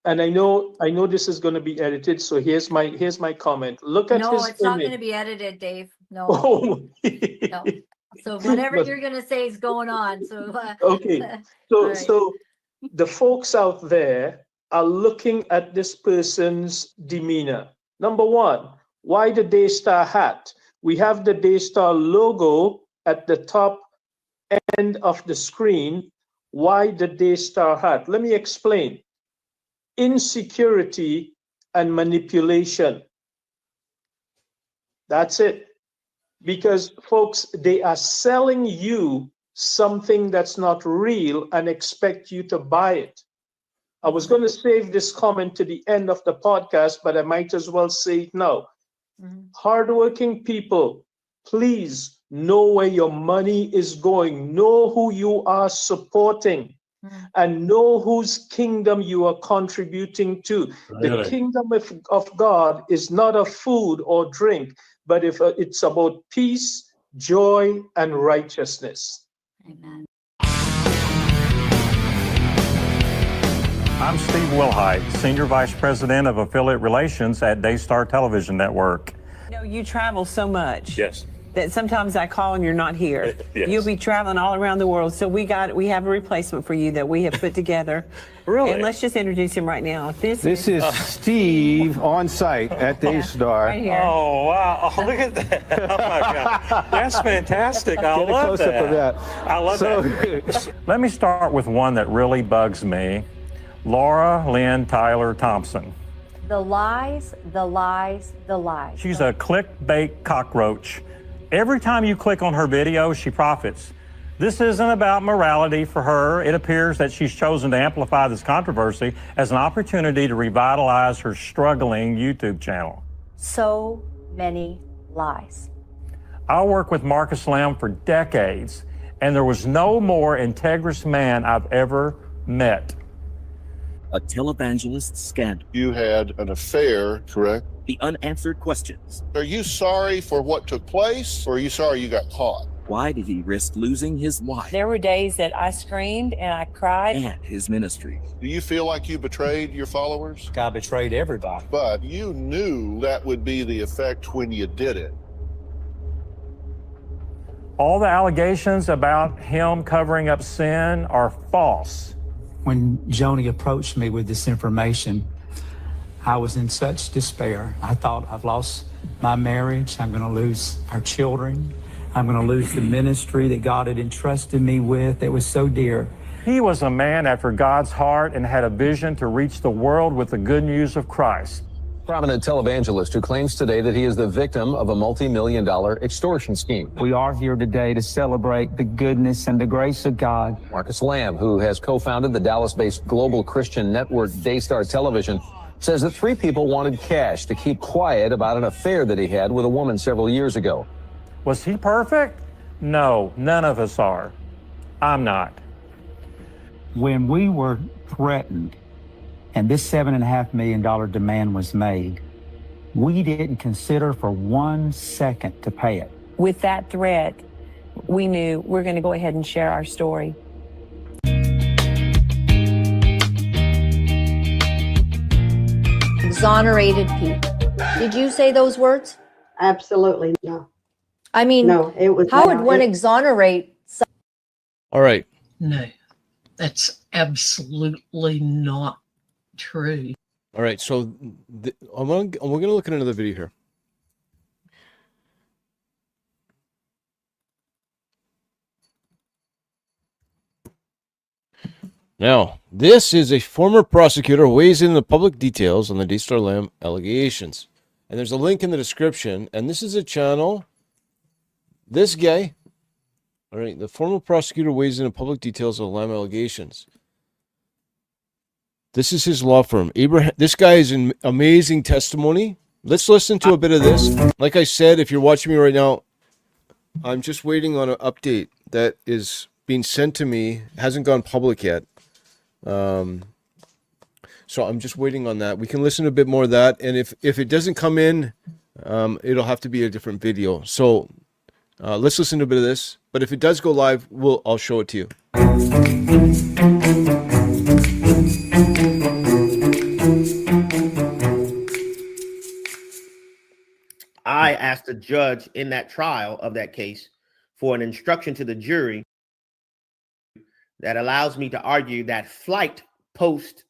Speaker 11: And I know this is going to be edited, so here's my comment. Look at
Speaker 3: No,
Speaker 11: his
Speaker 3: it's not
Speaker 11: image.
Speaker 3: going to be edited, Dave. No.
Speaker 11: Oh.
Speaker 3: No. So whatever
Speaker 11: But-
Speaker 3: you're going to say is going on. So
Speaker 11: Okay.
Speaker 3: all right.
Speaker 11: So the folks out there are looking at this person's demeanor. Number one, why the Daystar hat? We have the Daystar logo at the top end of the screen. Why the Daystar hat? Let me explain. Insecurity and manipulation. That's it. Because folks, they are selling you something that's not real and expect you to buy it. I was going to save this comment to the end of the podcast, but I might as well say it now. Hardworking people, please know where your money is going. Know who you are supporting and know whose kingdom you are contributing to. The kingdom of God is not of food or drink, but if it's about peace, joy, and righteousness.
Speaker 3: Amen.
Speaker 7: I'm Steve Wilhite, Senior Vice President of Affiliate Relations at Daystar Television Network.
Speaker 6: You know, you travel so much.
Speaker 7: Yes.
Speaker 6: That sometimes I call and you're not here.
Speaker 7: Yes.
Speaker 6: You'll be traveling all around the world. So we have a replacement for you that we have put together.
Speaker 7: Really?
Speaker 6: And let's just introduce him right now. This
Speaker 12: is Steve on site at Daystar.
Speaker 6: right here.
Speaker 7: Oh, wow. Oh, look at that. Oh, my God. That's fantastic. I
Speaker 12: Get a
Speaker 7: love
Speaker 12: close-up
Speaker 7: that.
Speaker 12: of that.
Speaker 7: I love that. Let me start with one that really bugs me. Laura Lynn Tyler Thompson.
Speaker 3: The lies, the lies, the lies.
Speaker 7: She's a clickbait cockroach. Every time you click on her video, she profits. This isn't about morality for her. It appears that she's chosen to amplify this controversy as an opportunity to revitalize her struggling YouTube channel.
Speaker 3: So many lies.
Speaker 7: I worked with Marcus Lamb for decades, and there was no more integrous man I've ever met.
Speaker 13: A televangelist scandal.
Speaker 8: You had an affair, correct?
Speaker 13: The unanswered questions.
Speaker 8: Are you sorry for what took place, or are you sorry you got caught?
Speaker 13: Why did he risk losing his wife
Speaker 6: There were days that I screamed and I cried.
Speaker 13: and his ministry?
Speaker 8: Do you feel like you betrayed your followers?
Speaker 12: I betrayed everybody.
Speaker 8: But you knew that would be the effect when you did it.
Speaker 7: All the allegations about him covering up sin are false.
Speaker 12: When Joni approached me with this information, I was in such despair. I thought, I've lost my marriage. I'm going to lose our children. I'm going to lose the ministry that God had entrusted me with. That was so dear.
Speaker 7: He was a man after God's heart and had a vision to reach the world with the good news of Christ.
Speaker 14: Prominent televangelist who claims today that he is the victim of a multi-million-dollar extortion scheme.
Speaker 12: We are here today to celebrate the goodness and the grace of God.
Speaker 14: Marcus Lamb, who has co-founded the Dallas-based global Christian network Daystar Television, says that 3 people wanted cash to keep quiet about an affair that he had with a woman several years ago.
Speaker 7: Was he perfect? No, none of us are. I'm not.
Speaker 12: When we were threatened and this $7.5 million demand was made, we didn't consider for 1 second to pay it.
Speaker 6: With that threat, we knew we're going to go ahead and share our story.
Speaker 3: Exonerated people. Did you say those words?
Speaker 4: Absolutely no.
Speaker 3: I mean,
Speaker 4: No, it was
Speaker 3: how would
Speaker 4: not.
Speaker 3: one exonerate?
Speaker 2: All right.
Speaker 5: No, that's absolutely not true.
Speaker 2: All right. So we're going to look at another video here. Now, this is a former prosecutor who weighs in the public details on the Daystar Lamb allegations. And there's a link in the description. And this is a channel. This guy, all right, the former prosecutor weighs in the public details of Lamb allegations. This is his law firm. This guy is an amazing testimony. Let's listen to a bit of this. Like I said, if you're watching me right now, I'm just waiting on an update that is being sent to me. It hasn't gone public yet. So I'm just waiting on that. We can listen to a bit more of that. And if it doesn't come in It'll have to be a different video. So let's listen to a bit of this. But if it does go live, I'll show it to you.
Speaker 15: I asked the judge in that trial of that case for an instruction to the jury that allows me to argue that flight post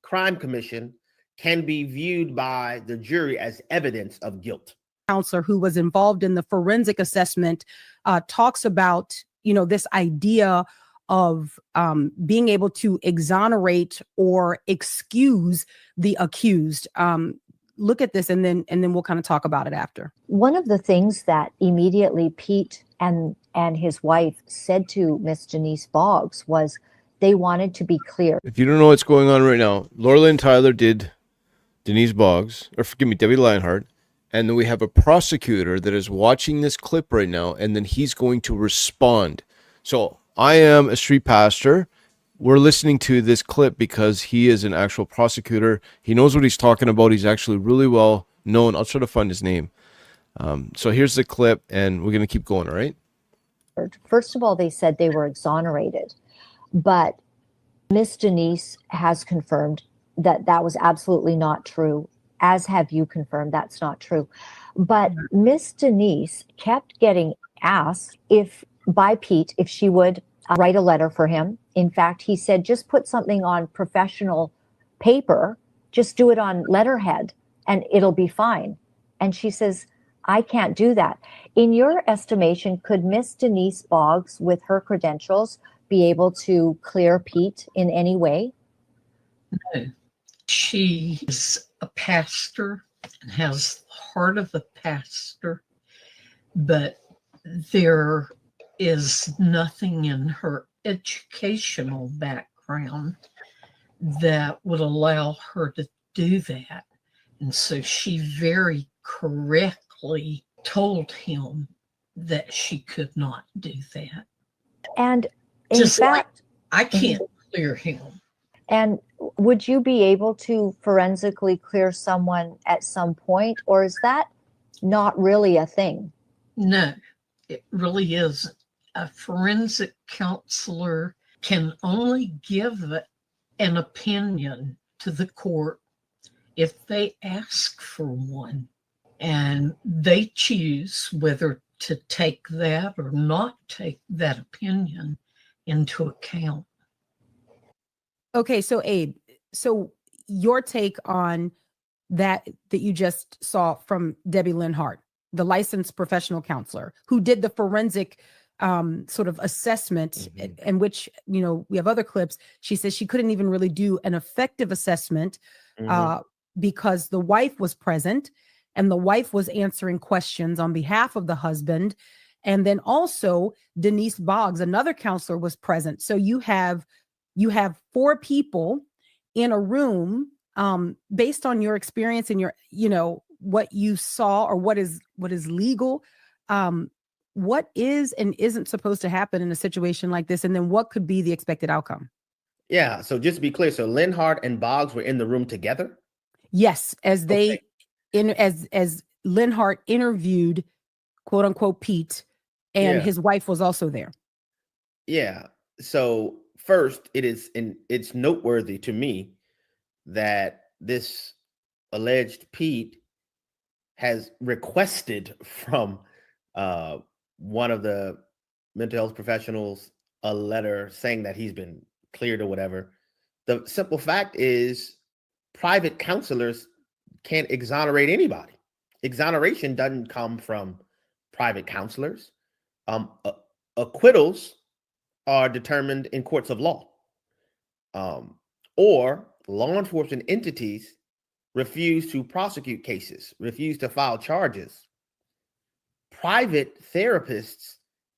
Speaker 15: crime commission can be viewed by the jury as evidence of guilt.
Speaker 16: Counselor who was involved in the forensic assessment talks about, this idea of being able to exonerate or excuse the accused. Look at this, and then we'll kind of talk about it after.
Speaker 3: One of the things that immediately Pete and his wife said to Miss Denise Boggs was they wanted to be clear.
Speaker 2: If you don't know what's going on right now, Laura Lynn Tyler did Denise Boggs, or forgive me, Debbie Lionheart, and then we have a prosecutor that is watching this clip right now, and then he's going to respond. So I am a street pastor. We're listening to this clip because he is an actual prosecutor. He knows what he's talking about. He's actually really well known. I'll try to find his name. So here's the clip, and we're going to keep going, all right?
Speaker 3: First of all, they said they were exonerated, but Miss Denise has confirmed that that was absolutely not true, as have you confirmed that's not true. But Miss Denise kept getting asked by Pete if she would write a letter for him. In fact, he said, just put something on professional paper, just do it on letterhead, and it'll be fine. And she says, I can't do that. In your estimation, could Miss Denise Boggs, with her credentials, be able to clear Pete in any way?
Speaker 5: No. She is a pastor and has the heart of a pastor, but there is nothing in her educational background that would allow her to do that. And so she very correctly told him that she could not do that.
Speaker 3: And in
Speaker 5: Just
Speaker 3: fact,
Speaker 5: I can't clear him.
Speaker 3: And would you be able to forensically clear someone at some point, or is that not really a thing?
Speaker 5: No, it really isn't. A forensic counselor can only give an opinion to the court if they ask for one, and they choose whether to take that or not take that opinion into account.
Speaker 16: Okay, so Abe, so your take on that you just saw from Debbie Lynn-Hart, the licensed professional counselor who did the forensic sort of assessment, in which, we have other clips. She says she couldn't even really do an effective assessment because the wife was present and the wife was answering questions on behalf of the husband. And then also Denise Boggs, another counselor, was present. So you have 4 people in a room, based on your experience and your, what you saw or what is legal. What is and isn't supposed to happen in a situation like this? And then what could be the expected outcome?
Speaker 15: Yeah. So just to be clear, so Lynn-Hart and Boggs were in the room together?
Speaker 16: Yes. As they, as Lynn-Hart interviewed, quote unquote, Pete, and his wife was also there.
Speaker 15: Yeah. So first, it's noteworthy to me that this alleged Pete has requested from one of the mental health professionals a letter saying that he's been cleared or whatever. The simple fact is private counselors can't exonerate anybody. Exoneration doesn't come from private counselors. Acquittals are determined in courts of law, or law enforcement entities refuse to prosecute cases, refuse to file charges. Private therapists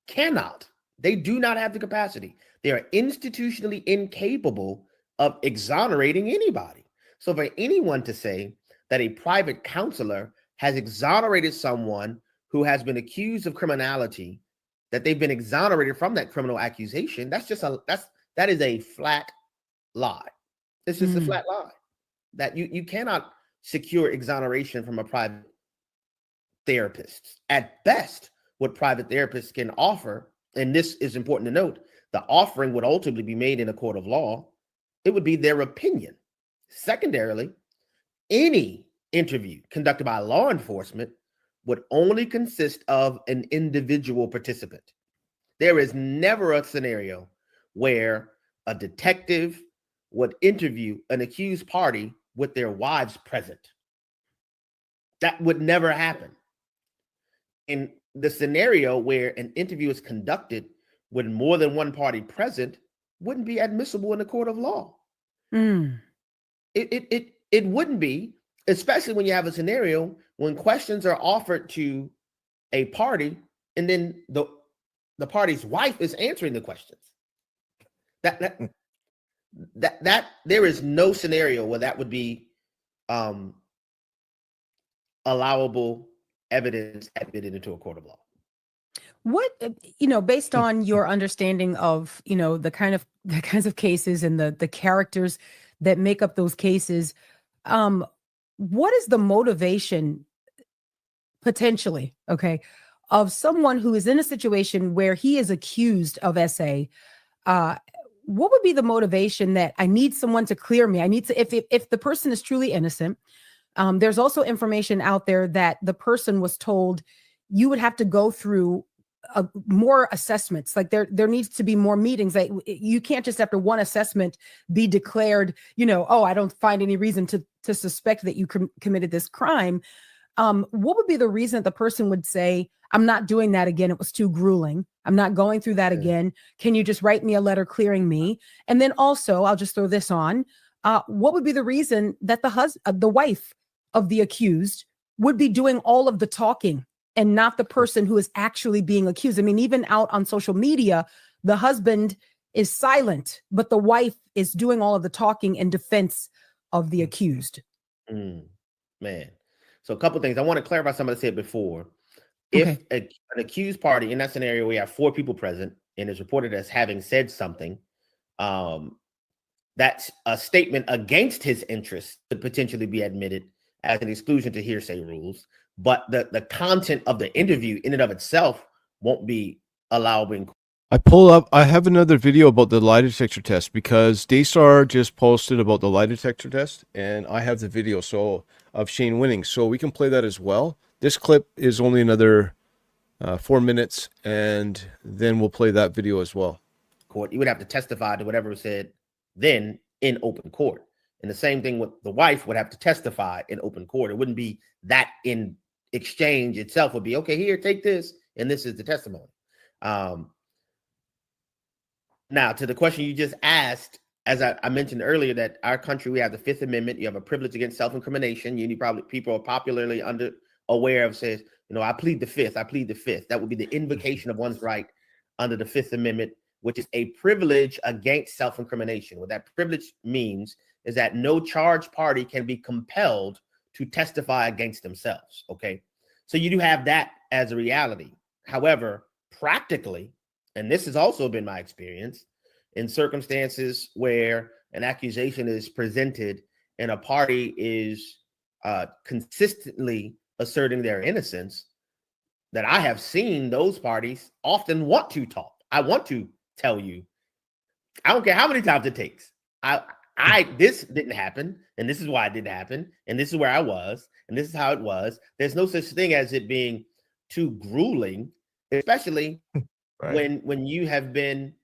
Speaker 15: cannot. They do not have the capacity. They are institutionally incapable of exonerating anybody. So for anyone to say that a private counselor has exonerated someone who has been accused of criminality, that they've been exonerated from that criminal accusation, that is a flat lie. It's just a flat lie. That you cannot secure exoneration from a private therapists. At best, what private therapists can offer, and this is important to note, the offering would ultimately be made in a court of law. It would be their opinion. Secondarily, any interview conducted by law enforcement would only consist of an individual participant. There is never a scenario where a detective would interview an accused party with their wives present. That would never happen. In the scenario where an interview is conducted with more than one party present, wouldn't be admissible in a court of law. It wouldn't be, especially when you have a scenario when questions are offered to a party and then the party's wife is answering the questions. That there is no scenario where that would be allowable evidence admitted into a court of law.
Speaker 16: What, based on your understanding of, the kinds of cases and the characters that make up those cases, what is the motivation potentially, of someone who is in a situation where he is accused of SA? What would be the motivation that I need someone to clear me? I need to, if the person is truly innocent, there's also information out there that the person was told you would have to go through more assessments. Like there needs to be more meetings. Like you can't just after one assessment be declared, oh, I don't find any reason to suspect that you committed this crime. What would be the reason that the person would say, I'm not doing that again. It was too grueling. I'm not going through that again. Can you just write me a letter clearing me? And then also, I'll just throw this on. What would be the reason that the wife of the accused would be doing all of the talking and not the person who is actually being accused? I mean, even out on social media, the husband is silent, but the wife is doing all of the talking in defense of the accused.
Speaker 15: Man. So a couple things. I want to clarify something I said before. If an accused party, in that scenario, we have 4 people present and is reported as having said something, that's a statement against his interests could potentially be admitted as an exclusion to hearsay rules. But the content of the interview in and of itself won't be allowable.
Speaker 2: I have another video about the lie detector test because Daystar just posted about the lie detector test, and I have the video of Shane winning. So we can play that as well. This clip is only another 4 minutes, and then we'll play that video as well.
Speaker 15: Court, you would have to testify to whatever was said then in open court. And the same thing with the wife would have to testify in open court. It wouldn't be that in exchange itself would be, okay, here, take this, and this is the testimony. Now, to the question you just asked, as I mentioned earlier, that our country, we have the 5th Amendment. You have a privilege against self-incrimination. People are popularly aware of says, I plead the 5th. I plead the 5th. That would be the invocation of one's right under the 5th Amendment, which is a privilege against self-incrimination. What that privilege means is that no charged party can be compelled to testify against themselves. Okay. So you do have that as a reality. However, practically, and this has also been my experience, in circumstances where an accusation is presented and a party is consistently asserting their innocence, that I have seen those parties often want to talk. I want to tell you, I don't care how many times it takes. This didn't happen, and this is why it didn't happen, and this is where I was, and this is how it was. There's no such thing as it being too grueling, especially when you have been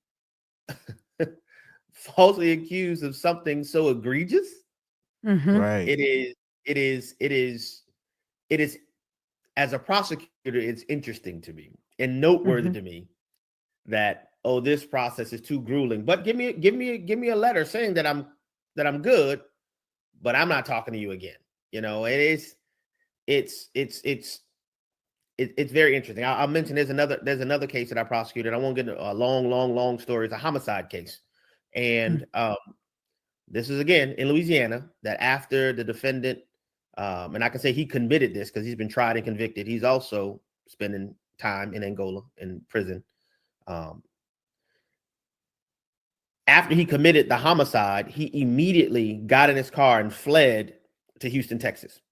Speaker 15: falsely accused of something so egregious.
Speaker 1: Right.
Speaker 15: It is as a prosecutor, it's interesting to me and noteworthy to me that, oh, this process is too grueling. But give me a letter saying that I'm good, but I'm not talking to you again. It's very interesting. I'll mention there's another case that I prosecuted. I won't get into a long story. It's a homicide case. And this is again in Louisiana, that after the defendant, and I can say he committed this because he's been tried and convicted. He's also spending time in Angola in prison. After he committed the homicide, he immediately got in his car and fled to Houston, Texas.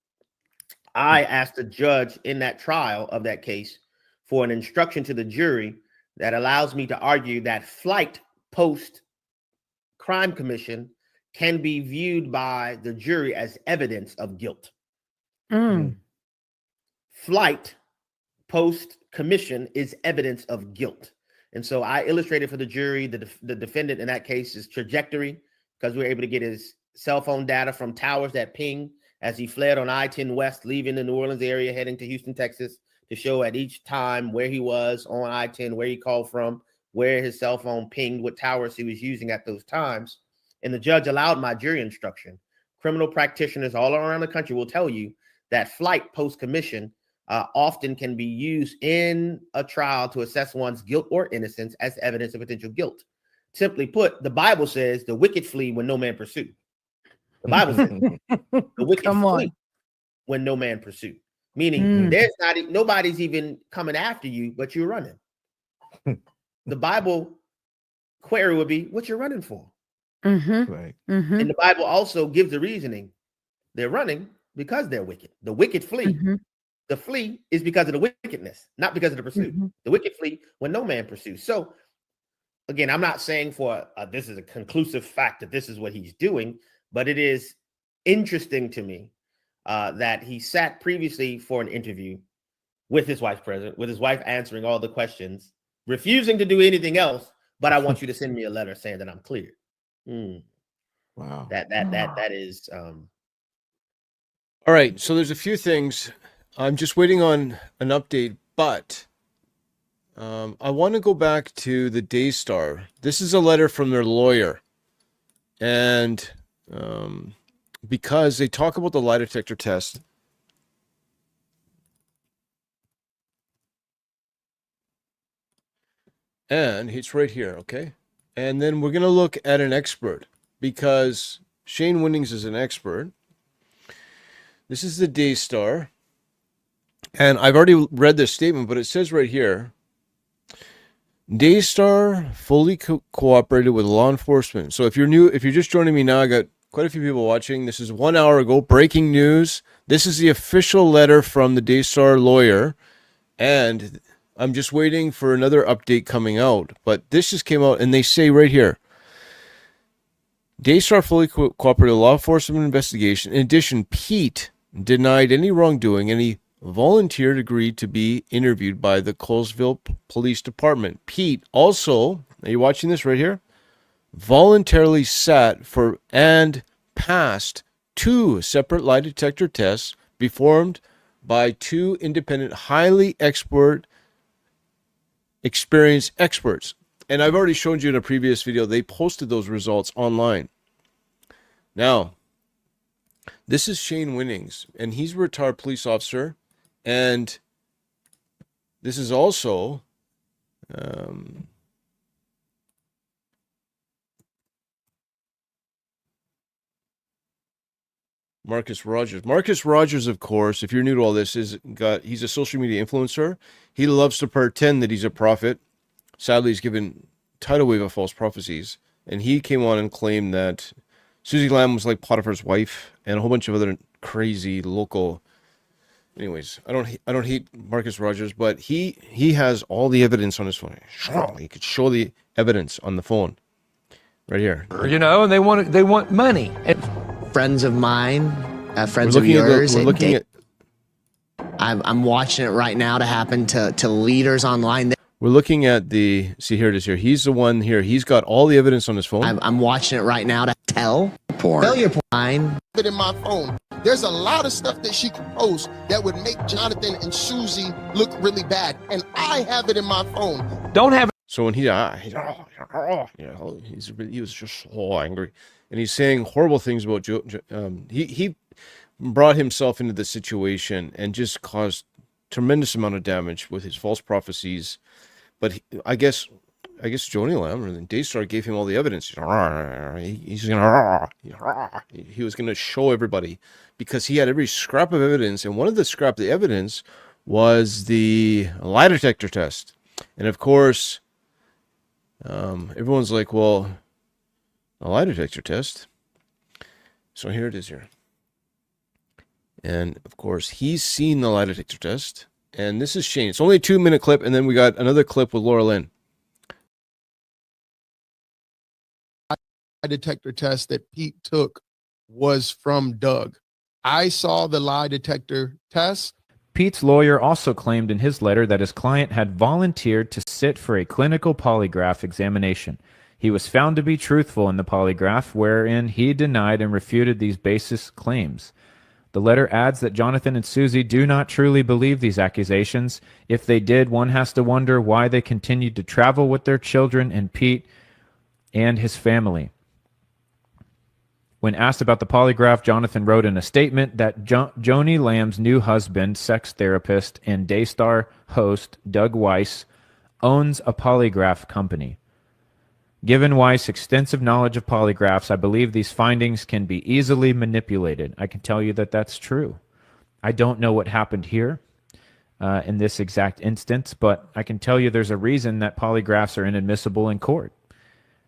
Speaker 15: I asked the judge in that trial of that case for an instruction to the jury that allows me to argue that flight post crime commission can be viewed by the jury as evidence of guilt. Flight post commission is evidence of guilt. And so I illustrated for the jury the defendant in that case's trajectory, because we were able to get his cell phone data from towers that ping as he fled on I-10 West, leaving the New Orleans area, heading to Houston, Texas, to show at each time where he was on I-10, where he called from, where his cell phone pinged, what towers he was using at those times. And the judge allowed my jury instruction. Criminal practitioners all around the country will tell you that flight post-commission often can be used in a trial to assess one's guilt or innocence as evidence of potential guilt. Simply put, the Bible says the wicked flee when no man pursue. The Bible says the wicked flee when no man pursue. Meaning there's nobody's even coming after you, but you're running. The Bible query would be, what you're running for?
Speaker 2: Right.
Speaker 15: And the Bible also gives the reasoning. They're running because they're wicked. The wicked flee. The flee is because of the wickedness, not because of the pursuit. The wicked flee when no man pursues. So again, I'm not saying for this is a conclusive fact that this is what he's doing, but it is interesting to me that he sat previously for an interview with his vice president, with his wife answering all the questions, refusing to do anything else. But I want you to send me a letter saying that I'm cleared.
Speaker 2: Wow.
Speaker 15: That is.
Speaker 2: All right. So there's a few things. I'm just waiting on an update, but I want to go back to the Daystar. This is a letter from their lawyer. And because they talk about the lie detector test. And it's right here, okay? And then we're going to look at an expert, because Shane Winnings is an expert. This is the Daystar. And I've already read this statement, but it says right here, Daystar fully cooperated with law enforcement. So if you're new, if you're just joining me now, I got quite a few people watching. This is 1 hour ago, breaking news. This is the official letter from the Daystar lawyer. And I'm just waiting for another update coming out. But this just came out, and they say right here, Daystar fully cooperated with law enforcement investigation. In addition, Pete denied any wrongdoing, and he volunteered, agreed to be interviewed by the Colesville Police Department. Pete also, are you watching this right here? Voluntarily sat for and passed 2 separate lie detector tests performed by 2 independent, highly experienced experts. And I've already shown you in a previous video, they posted those results online. Now, this is Shane Winnings, and he's a retired police officer. And this is also Marcus Rogers. Marcus Rogers, of course, if you're new to all this, he's a social media influencer. He loves to pretend that he's a prophet. Sadly, he's given tidal wave of false prophecies. And he came on and claimed that Susie Lamb was like Potiphar's wife and a whole bunch of other crazy local. Anyways, I don't hate Marcus Rogers, but he has all the evidence on his phone. He could show the evidence on the phone, right here.
Speaker 9: You know, and they want money.
Speaker 17: Friends of mine, friends of yours.
Speaker 2: We're looking at.
Speaker 17: I'm watching it right now to happen to leaders online.
Speaker 2: We're looking at the. See, here it is. Here, he's the one here. He's got all the evidence on his phone.
Speaker 17: I'm watching it right now to tell failure porn.
Speaker 8: It in my phone. There's a lot of stuff that she could post that would make Jonathan and Susie look really bad, and I have it in my phone.
Speaker 9: Don't have.
Speaker 2: So when he was just so angry, and he's saying horrible things about Joe. He brought himself into the situation and just caused tremendous amount of damage with his false prophecies. But I guess Joni Lamb or Daystar gave him all the evidence. He was going to show everybody because he had every scrap of evidence. And one of the scrap of the evidence was the lie detector test. And of course, everyone's like, well, a lie detector test. So here it is here. And of course, he's seen the lie detector test. And this is Shane. It's only a 2-minute clip, and then we got another clip with Laura Lynn.
Speaker 8: Lie detector test that Pete took was from Doug. I saw the lie detector test.
Speaker 1: Pete's lawyer also claimed in his letter that his client had volunteered to sit for a clinical polygraph examination. He was found to be truthful in the polygraph, wherein he denied and refuted these baseless claims. The letter adds that Jonathan and Susie do not truly believe these accusations. If they did, one has to wonder why they continued to travel with their children and Pete and his family. When asked about the polygraph, Jonathan wrote in a statement that Joni Lamb's new husband, sex therapist, and Daystar host Doug Weiss owns a polygraph company. Given Weiss' extensive knowledge of polygraphs, I believe these findings can be easily manipulated. I can tell you that that's true. I don't know what happened here in this exact instance, but I can tell you there's a reason that polygraphs are inadmissible in court.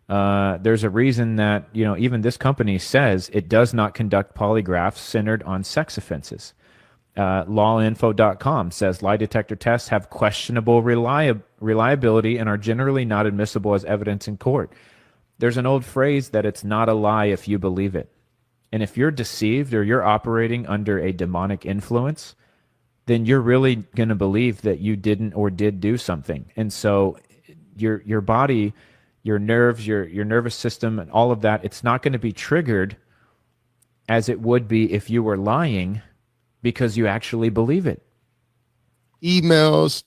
Speaker 1: There's a reason that, even this company says it does not conduct polygraphs centered on sex offenses. Lawinfo.com says lie detector tests have questionable reliability and are generally not admissible as evidence in court. There's an old phrase that it's not a lie if you believe it. And if you're deceived or you're operating under a demonic influence, then you're really going to believe that you didn't or did do something. And so your body, your nerves, your nervous system, and all of that, it's not going to be triggered as it would be if you were lying because you actually believe it.
Speaker 8: Emails,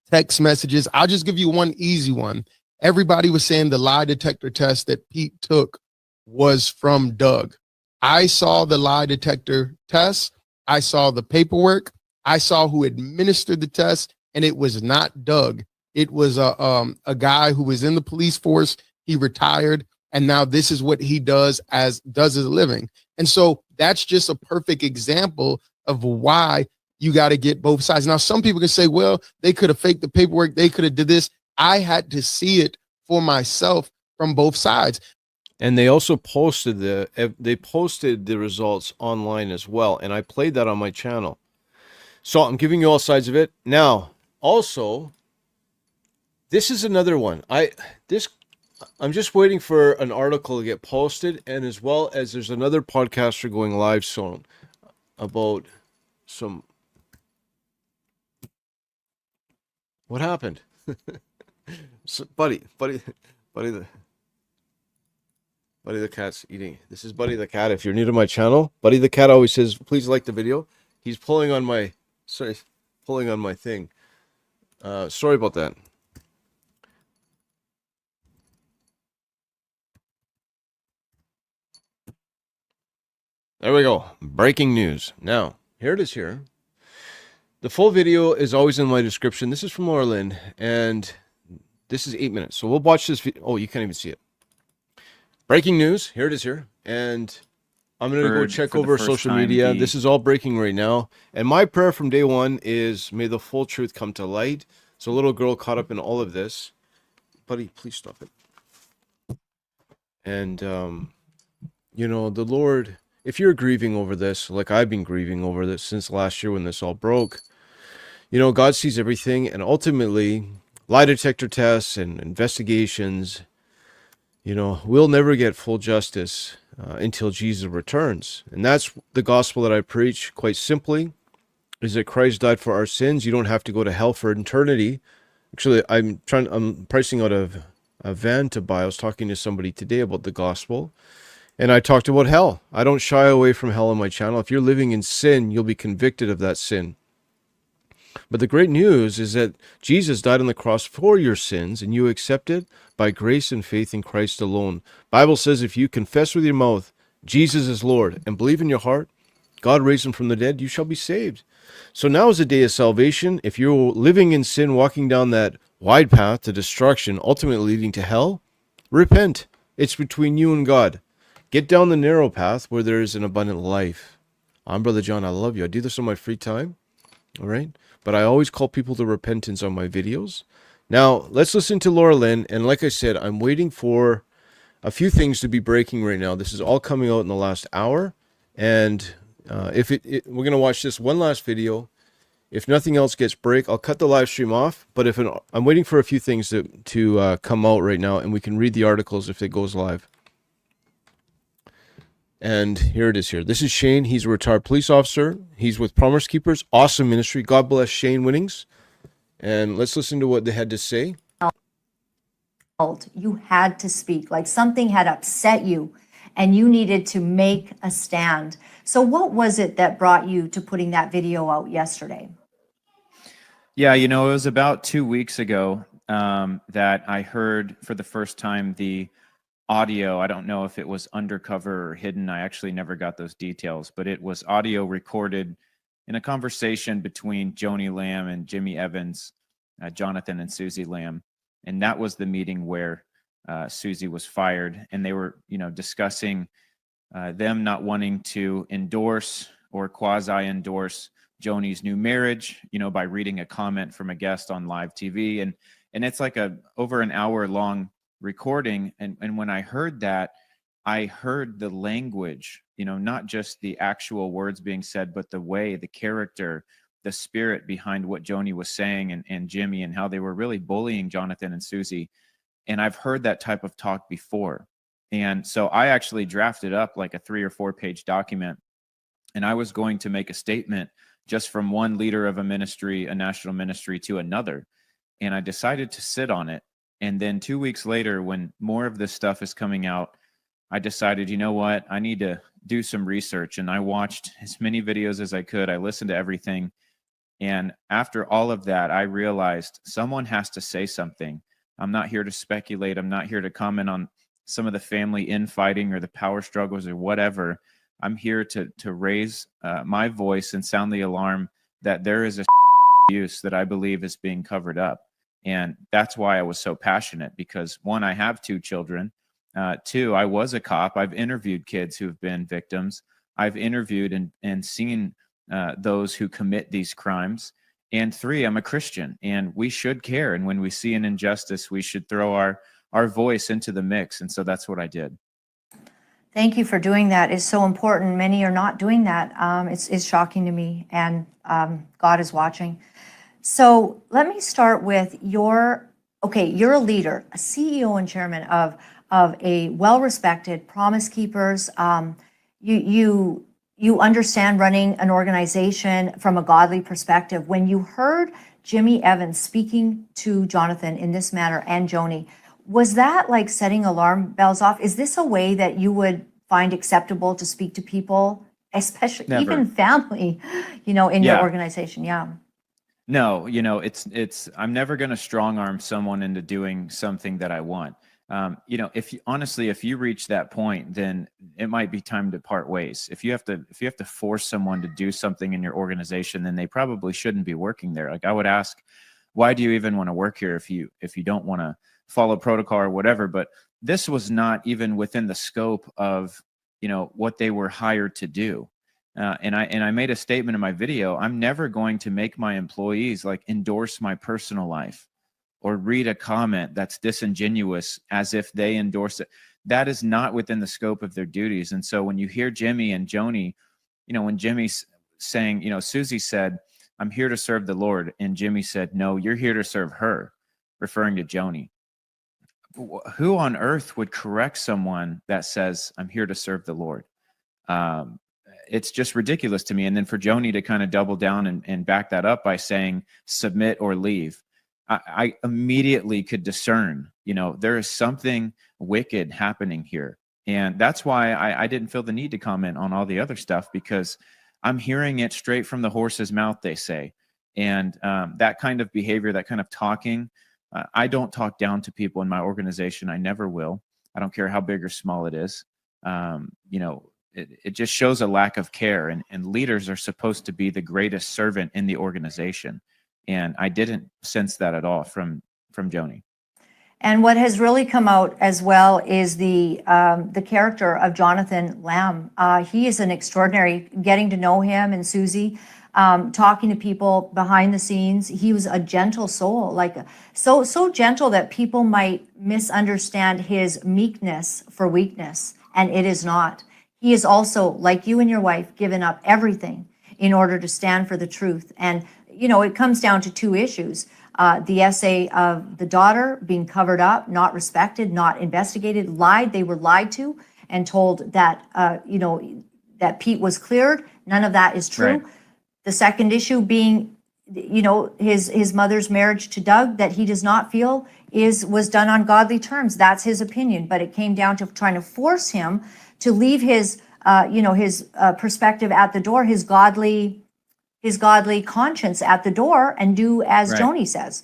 Speaker 8: text messages. I'll just give you one easy one. Everybody was saying the lie detector test that Pete took was from Doug. I saw the lie detector test. I saw the paperwork. I saw who administered the test, and it was not Doug. It was a guy who was in the police force. He retired, and now this is what he does as a living. And so that's just a perfect example of why you got to get both sides. Now, some people can say, well, they could have faked the paperwork. They could have did this. I had to see it for myself from both sides.
Speaker 2: And they also posted the results online as well. And I played that on my channel. So I'm giving you all sides of it. Now, also, this is another one. I'm just waiting for an article to get posted, and as well as there's another podcaster going live soon about some. What happened? So, buddy the cat's eating. This is Buddy the cat. If you're new to my channel, Buddy the cat always says, "Please like the video." He's pulling on my thing. Sorry about that. There we go. Breaking news. Now, here it is here. The full video is always in my description. This is from Laura Lynn, and this is 8 minutes. So we'll watch this video. Oh, you can't even see it. Breaking news. Here it is here. And I'm going to go check over social media. This is all breaking right now. And my prayer from day one is, may the full truth come to light. So a little girl caught up in all of this. Buddy, please stop it. And, the Lord, if you're grieving over this, like I've been grieving over this since last year when this all broke, God sees everything. And ultimately, lie detector tests and investigations, we'll never get full justice until Jesus returns. And that's the gospel that I preach, quite simply, is that Christ died for our sins. You don't have to go to hell for eternity. Actually, I'm pricing out a van to buy. I was talking to somebody today about the gospel, and I talked about hell. I don't shy away from hell on my channel. If you're living in sin, you'll be convicted of that sin. But the great news is that Jesus died on the cross for your sins, and you accept it by grace and faith in Christ alone. Bible says if you confess with your mouth Jesus is Lord and believe in your heart God raised him from the dead, you shall be saved. So now is the day of salvation. If you're living in sin, walking down that wide path to destruction, ultimately leading to hell, repent. It's between you and God. Get down the narrow path where there is an abundant life. I'm Brother John. I love you. I do this on my free time. All right? But I always call people to repentance on my videos. Now, let's listen to Laura Lynn. And like I said, I'm waiting for a few things to be breaking right now. This is all coming out in the last hour. And We're gonna watch this one last video. If nothing else gets break, I'll cut the live stream off. But I'm waiting for a few things to come out right now, and we can read the articles if it goes live. And here it is. Here, this is Shane. He's a retired police officer. He's with Promise Keepers. Awesome ministry. God bless Shane Winnings. And let's listen to what they had to say.
Speaker 3: You had to speak, like something had upset you and you needed to make a stand. So what was it that brought you to putting that video out yesterday?
Speaker 1: Yeah, it was about 2 weeks ago that I heard for the first time the audio. I don't know if it was undercover or hidden. I actually never got those details, but it was audio recorded in a conversation between Joni Lamb and Jimmy Evans, Jonathan and Susie Lamb. And that was the meeting where Susie was fired. And they were, discussing them not wanting to endorse or quasi-endorse Joni's new marriage, by reading a comment from a guest on live TV. And it's like over an hour long recording. And when I heard that, I heard the language, not just the actual words being said, but the way, the character, the spirit behind what Joni was saying and Jimmy, and how they were really bullying Jonathan and Susie. And I've heard that type of talk before. And so I actually drafted up like a 3 or 4 page document, and I was going to make a statement just from one leader of a ministry, a national ministry, to another. And I decided to sit on it. And then 2 weeks later, when more of this stuff is coming out, I decided, you know what, I need to do some research. And I watched as many videos as I could. I listened to everything. And after all of that, I realized someone has to say something. I'm not here to speculate. I'm not here to comment on some of the family infighting or the power struggles or whatever. I'm here to raise my voice and sound the alarm that there is a abuse that I believe is being covered up. And that's why I was so passionate, because 1, I have 2 children. 2, I was a cop. I've interviewed kids who've been victims. I've interviewed and seen those who commit these crimes. And 3, I'm a Christian, and we should care. And when we see an injustice, we should throw our voice into the mix. And so that's what I did.
Speaker 3: Thank you for doing that. It's so important. Many are not doing that. It's shocking to me, and God is watching. So let me start with you're a leader, a CEO and chairman of a well-respected Promise Keepers. You understand running an organization from a godly perspective. When you heard Jimmy Evans speaking to Jonathan in this manner and Joni, was that like setting alarm bells off? Is this a way that you would find acceptable to speak to people, especially
Speaker 1: Never.
Speaker 3: even family, in your organization? Yeah.
Speaker 1: No, it's I'm never going to strong arm someone into doing something that I want. If you reach that point, then it might be time to part ways. If you have to force someone to do something in your organization, then they probably shouldn't be working there. Like, I would ask, why do you even want to work here if you don't want to follow protocol or whatever? But this was not even within the scope of, what they were hired to do. And I made a statement in my video. I'm never going to make my employees endorse my personal life or read a comment that's disingenuous as if they endorse it. That is not within the scope of their duties. And so when you hear Jimmy and Joni, when Jimmy's saying, Susie said, I'm here to serve the Lord. And Jimmy said, no, you're here to serve her, referring to Joni. Who on earth would correct someone that says, I'm here to serve the Lord? It's just ridiculous to me. And then for Joni to kind of double down and back that up by saying, submit or leave. I immediately could discern, there is something wicked happening here. And that's why I didn't feel the need to comment on all the other stuff, because I'm hearing it straight from the horse's mouth, they say. And that kind of behavior, that kind of talking, I don't talk down to people in my organization. I never will. I don't care how big or small it is. It just shows a lack of care, and leaders are supposed to be the greatest servant in the organization. And I didn't sense that at all from Joni.
Speaker 3: And what has really come out as well is the character of Jonathan Lamb. He is an extraordinary, getting to know him and Susie, talking to people behind the scenes. He was a gentle soul, so gentle that people might misunderstand his meekness for weakness, and it is not. He is also, like you and your wife, given up everything in order to stand for the truth. And, you know, it comes down to two issues. The essay of the daughter being covered up, not respected, not investigated, lied. They were lied to and told that, you know, that Pete was cleared. None of that is true.
Speaker 1: Right.
Speaker 3: The second issue being, you know, his mother's marriage to Doug, that he does not feel was done on godly terms. That's his opinion. But it came down to trying to force him to leave his, you know, his perspective at the door, his godly conscience at the door, and do as
Speaker 1: Right.
Speaker 3: Joni says.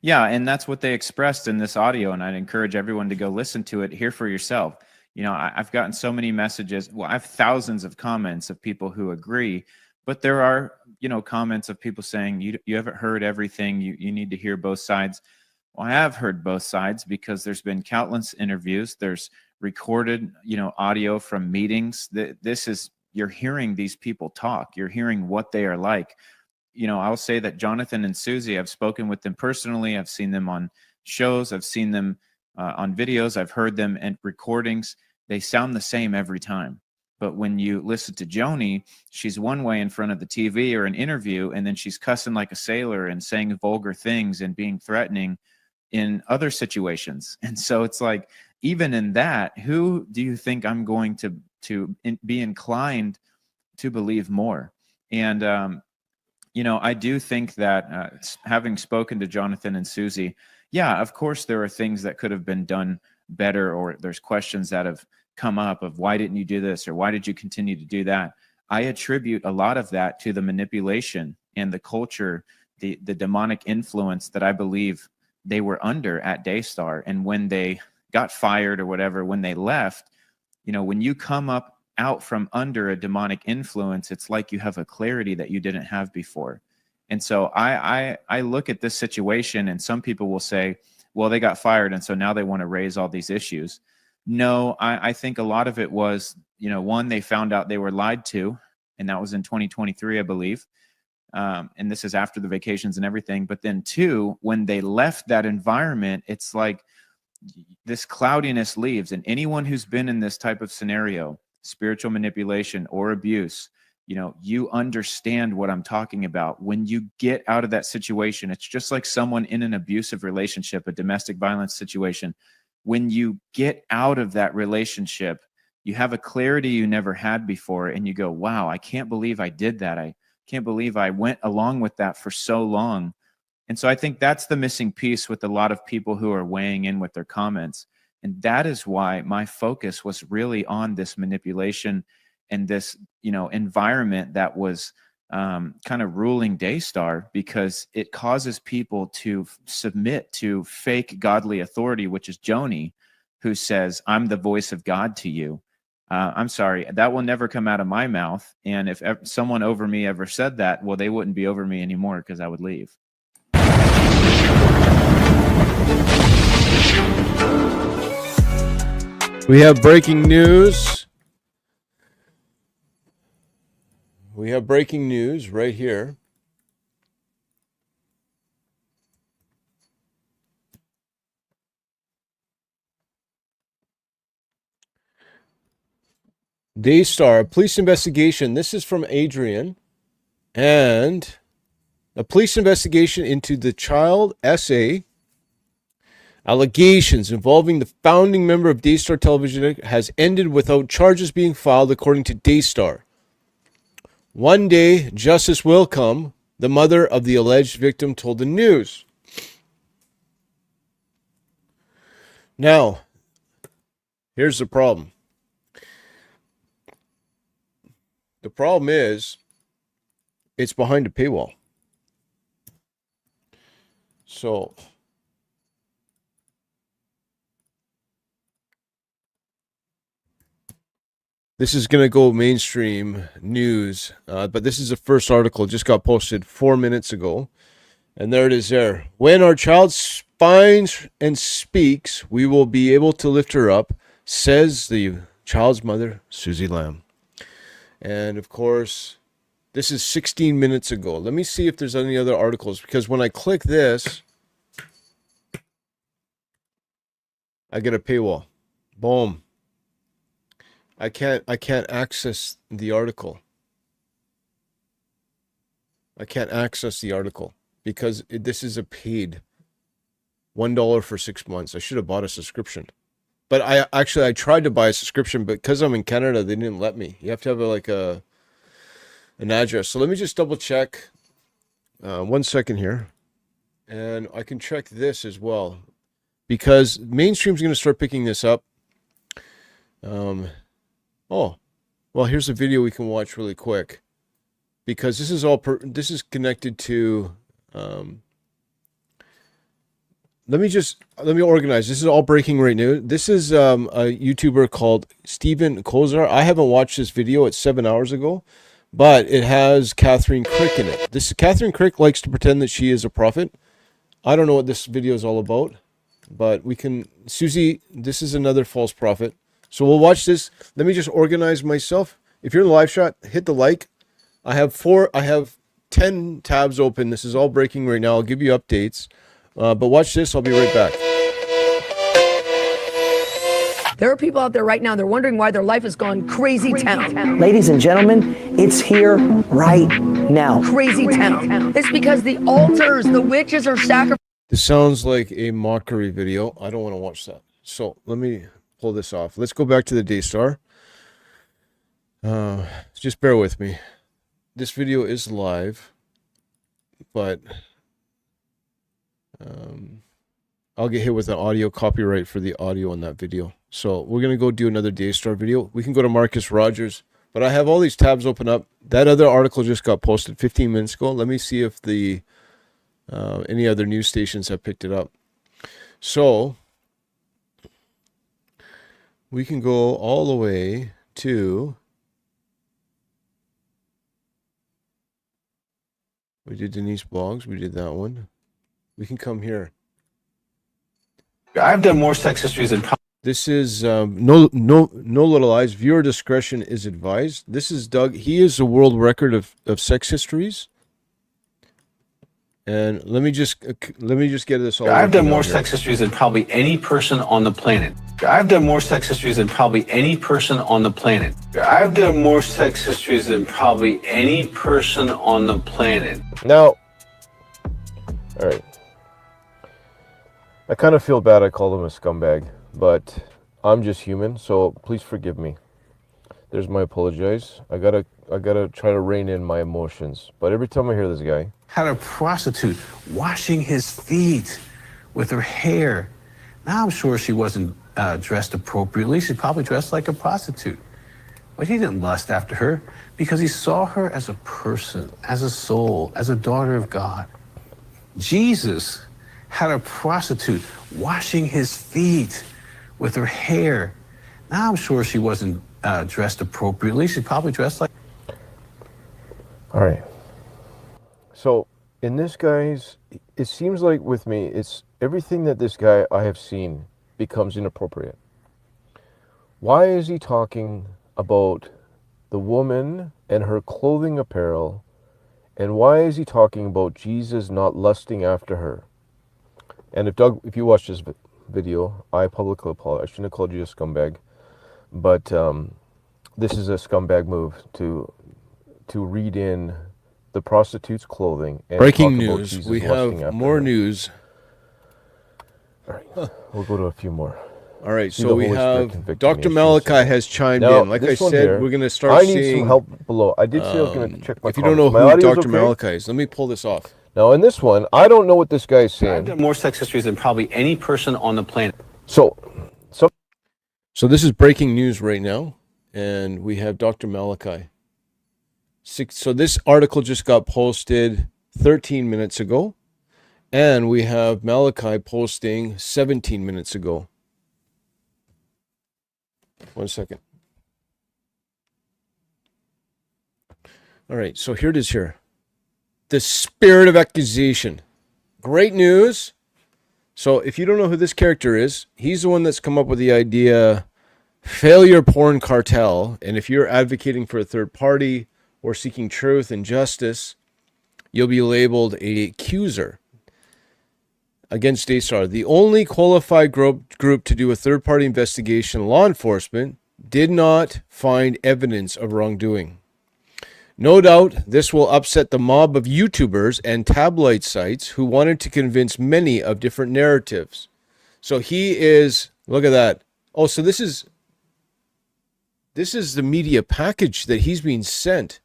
Speaker 1: Yeah, and that's what they expressed in this audio, and I'd encourage everyone to go listen to it, hear for yourself. You know, I've gotten so many messages. Well, I have thousands of comments of people who agree, but there are, you know, comments of people saying you haven't heard everything. You need to hear both sides. Well, I have heard both sides because there's been countless interviews. There's recorded, you know, audio from meetings. This is, you're hearing these people talk. You're hearing what they are like. You know, I'll say that Jonathan and Susie, I've spoken with them personally. I've seen them on shows. I've seen them on videos. I've heard them in recordings. They sound the same every time. But when you listen to Joni, she's one way in front of the TV or an interview, and then she's cussing like a sailor and saying vulgar things and being threatening in other situations. And so it's like, even in that, who do you think I'm going to be inclined to believe more? And, you know, I do think that having spoken to Jonathan and Susie, yeah, of course, there are things that could have been done better, or there's questions that have come up of why didn't you do this, or why did you continue to do that? I attribute a lot of that to the manipulation and the culture, the demonic influence that I believe they were under at Daystar. And when they got fired or whatever, when they left, you know, when you come up out from under a demonic influence, it's like you have a clarity that you didn't have before. And so I look at this situation, and some people will say, well, they got fired, and so now they want to raise all these issues. No, I think a lot of it was, you know, one, they found out they were lied to, and that was in 2023, I believe. And this is after the vacations and everything. But then two, when they left that environment, it's like this cloudiness leaves. And anyone who's been in this type of scenario, spiritual manipulation or abuse, you know, you understand what I'm talking about. When you get out of that situation, it's just like someone in an abusive relationship, a domestic violence situation. When you get out of that relationship, you have a clarity you never had before, and you go, wow, I can't believe I did that. I can't believe I went along with that for so long. And so I think that's the missing piece with a lot of people who are weighing in with their comments. And that is why my focus was really on this manipulation and this, you know, environment that was kind of ruling Daystar, because it causes people to submit to fake godly authority, which is Joni, who says, I'm the voice of God to you. I'm sorry, that will never come out of my mouth. And if someone over me ever said that, well, they wouldn't be over me anymore, because I would leave.
Speaker 2: We have breaking news. We have breaking news right here. Daystar, police investigation. This is from Adrian. And a police investigation into the child essay allegations involving the founding member of Daystar Television has ended without charges being filed, according to Daystar. One day, justice will come, the mother of the alleged victim told the news. Now, here's the problem. The problem is, it's behind a paywall. So, this is going to go mainstream news, but this is the first article. It just got posted 4 minutes ago. And there it is there. When our child spines and speaks, we will be able to lift her up, says the child's mother, Susie Lamb. And of course, this is 16 minutes ago. Let me see if there's any other articles, because when I click this, I get a paywall. Boom. I can't access the article. I can't access the article because this is a paid $1 for 6 months. I should have bought a subscription. But I tried to buy a subscription, but because I'm in Canada, they didn't let me. You have to have an address. So let me just double check. 1 second here. And I can check this as well, because mainstream's going to start picking this up. Oh, well, here's a video we can watch really quick, because this is all this is connected to. Let me organize. This is all breaking right now. This is a YouTuber called Steven Kozar. I haven't watched this video. It's 7 hours ago, but it has Catherine Crick in it. Catherine Crick likes to pretend that she is a prophet. I don't know what this video is all about, but Susie, this is another false prophet. So we'll watch this. Let me just organize myself. If you're in the live shot, hit the like. I have 10 tabs open. This is all breaking right now. I'll give you updates. But watch this. I'll be right back.
Speaker 18: There are people out there right now, they're wondering why their life has gone crazy town.
Speaker 19: Ladies and gentlemen, it's here right now.
Speaker 18: Crazy town. It's because the altars, the witches are sacrificing.
Speaker 2: This sounds like a mockery video. I don't want to watch that. So let me pull this off. Let's go back to the Daystar. Just bear with me. This video is live, but I'll get hit with an audio copyright for the audio on that video. So we're going to go do another Daystar video. We can go to Marcus Rogers, but I have all these tabs open up. That other article just got posted 15 minutes ago. Let me see if any other news stations have picked it up. So we can go all the way to, we did Denise Boggs. We did that one. We can come here.
Speaker 20: I've done more sex histories than.
Speaker 2: This is no little eyes. Viewer discretion is advised. This is Doug. He is a world record of sex histories. And let me just get this all.
Speaker 20: I've done more sex histories than probably any person on the planet. I've done more sex histories than probably any person on the planet. I've done more sex histories than probably any person on the planet.
Speaker 2: Now, all right. I kind of feel bad I called him a scumbag, but I'm just human, so please forgive me. There's my apologize. I gotta try to rein in my emotions. But every time I hear this guy,
Speaker 20: Had a prostitute washing his feet with her hair. Now I'm sure she wasn't dressed appropriately. She probably dressed like a prostitute. But he didn't lust after her because he saw her as a person, as a soul, as a daughter of God. Jesus had a prostitute washing his feet with her hair. Now I'm sure she wasn't dressed appropriately. She probably dressed like.
Speaker 2: all right. So in this guy's, it seems like with me, it's everything that this guy I have seen becomes inappropriate. Why is he talking about the woman and her clothing apparel? And why is he talking about Jesus not lusting after her? And if you watch this video, I publicly apologize. I shouldn't have called you a scumbag, but this is a scumbag move to read in the prostitute's clothing. And breaking news. We have more news. All right, we'll go to a few more. All right, so we have Dr. Malachi has chimed in. Like I said, we're going to start seeing. I need some help below. I did say I was going to check my. If you don't know who Dr. Malachi is, let me pull this off. Now, in this one, I don't know what this guy's saying.
Speaker 20: I've done more sex histories than probably any person on the planet.
Speaker 2: So this is breaking news right now, and we have Dr. Malachi. So this article just got posted 13 minutes ago, and we have Malachi posting 17 minutes ago. 1 second. All right, so here it is here. The spirit of accusation. Great news. So if you don't know who this character is, he's the one that's come up with the idea, failure porn cartel. And if you're advocating for a third party or seeking truth and justice, you'll be labeled an accuser against Daystar. The only qualified group to do a third-party investigation, law enforcement, did not find evidence of wrongdoing. No doubt this will upset the mob of YouTubers and tabloid sites who wanted to convince many of different narratives. So he is, look at that. Oh, so this is the media package that he's being sent.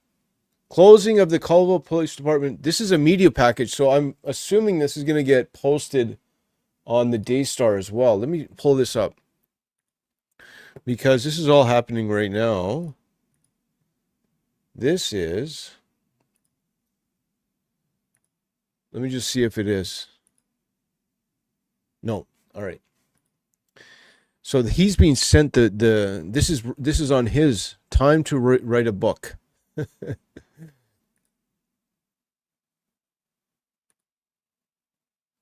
Speaker 2: Closing of the Colville Police Department. This is a media package, so I'm assuming this is going to get posted on the Daystar as well. Let me pull this up, because this is all happening right now. This is, let me just see if it is. No. All right. So he's being sent this is on his time to write a book.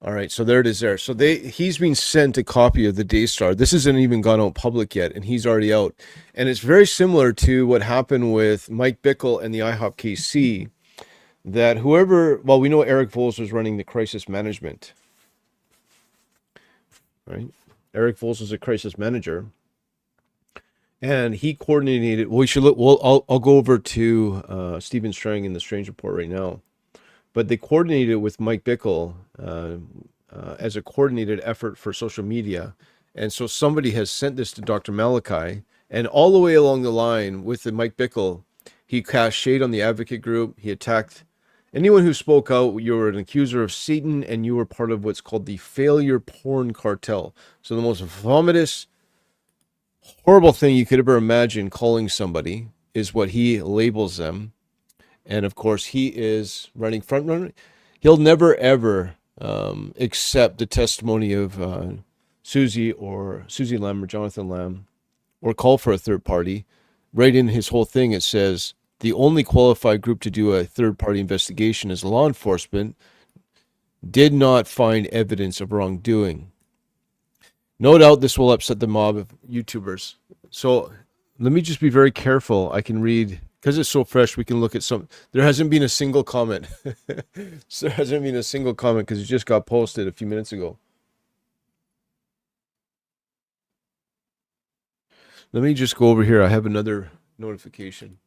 Speaker 2: All right, so there it is there. So he's been sent a copy of the Daystar. This hasn't even gone out public yet, and he's already out. And it's very similar to what happened with Mike Bickle and the IHOP KC, that we know Eric Voles was running the crisis management, right? Eric Voles was a crisis manager, and he coordinated. Well, we should look. Well, I'll go over to Stephen Strang in the Strange Report right now. But they coordinated with Mike Bickle as a coordinated effort for social media. And so somebody has sent this to Dr. Malachi. And all the way along the line with the Mike Bickle, he cast shade on the advocate group. He attacked anyone who spoke out. You were an accuser of Satan, and you were part of what's called the failure porn cartel. So the most vomitous, horrible thing you could ever imagine calling somebody is what he labels them. And of course, he is running front runner. He'll never, ever accept the testimony of Susie Lamb or Jonathan Lamb, or call for a third party. Right in his whole thing, it says the only qualified group to do a third party investigation is law enforcement, did not find evidence of wrongdoing. No doubt this will upset the mob of YouTubers. So let me just be very careful. I can read. Because it's so fresh, we can look at some. There hasn't been a single comment. There hasn't been a single comment because it just got posted a few minutes ago. Let me just go over here. I have another notification.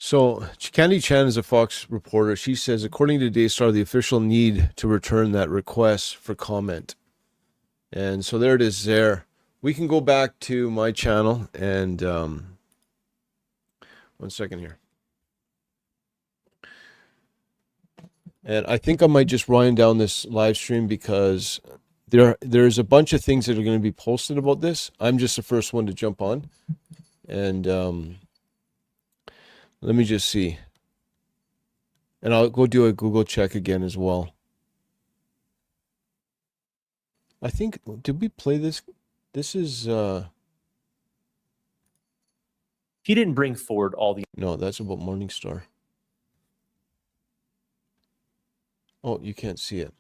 Speaker 2: So Candy Chan is a Fox reporter. She says, according to Daystar, the official need to return that request for comment. And so there it is there. We can go back to my channel and 1 second here. And I think I might just wind down this live stream because there's a bunch of things that are going to be posted about this. I'm just the first one to jump on. And let me just see. And I'll go do a Google check again as well. I think, did we play this? This is...
Speaker 21: He didn't bring forward all the...
Speaker 2: No, that's about Morningstar. Oh, you can't see it.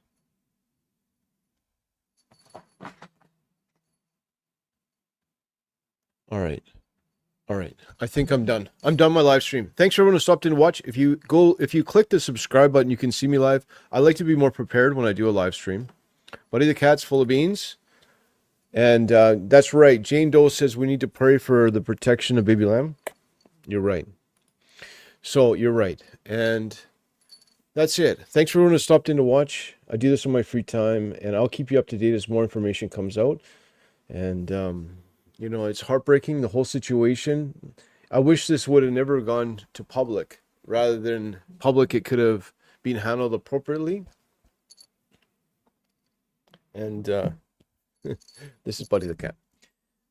Speaker 2: All right. All right. I think I'm done. I'm done my live stream. Thanks for everyone who stopped in to watch. If you click the subscribe button, you can see me live. I like to be more prepared when I do a live stream. Buddy the Cat's full of beans. And that's right. Jane Doe says we need to pray for the protection of baby lamb. You're right. So you're right. And that's it. Thanks for everyone who stopped in to watch. I do this on my free time, and I'll keep you up to date as more information comes out. And, you know, it's heartbreaking, the whole situation. I wish this would have never gone to public. Rather than public, it could have been handled appropriately. And this is Buddy the Cat.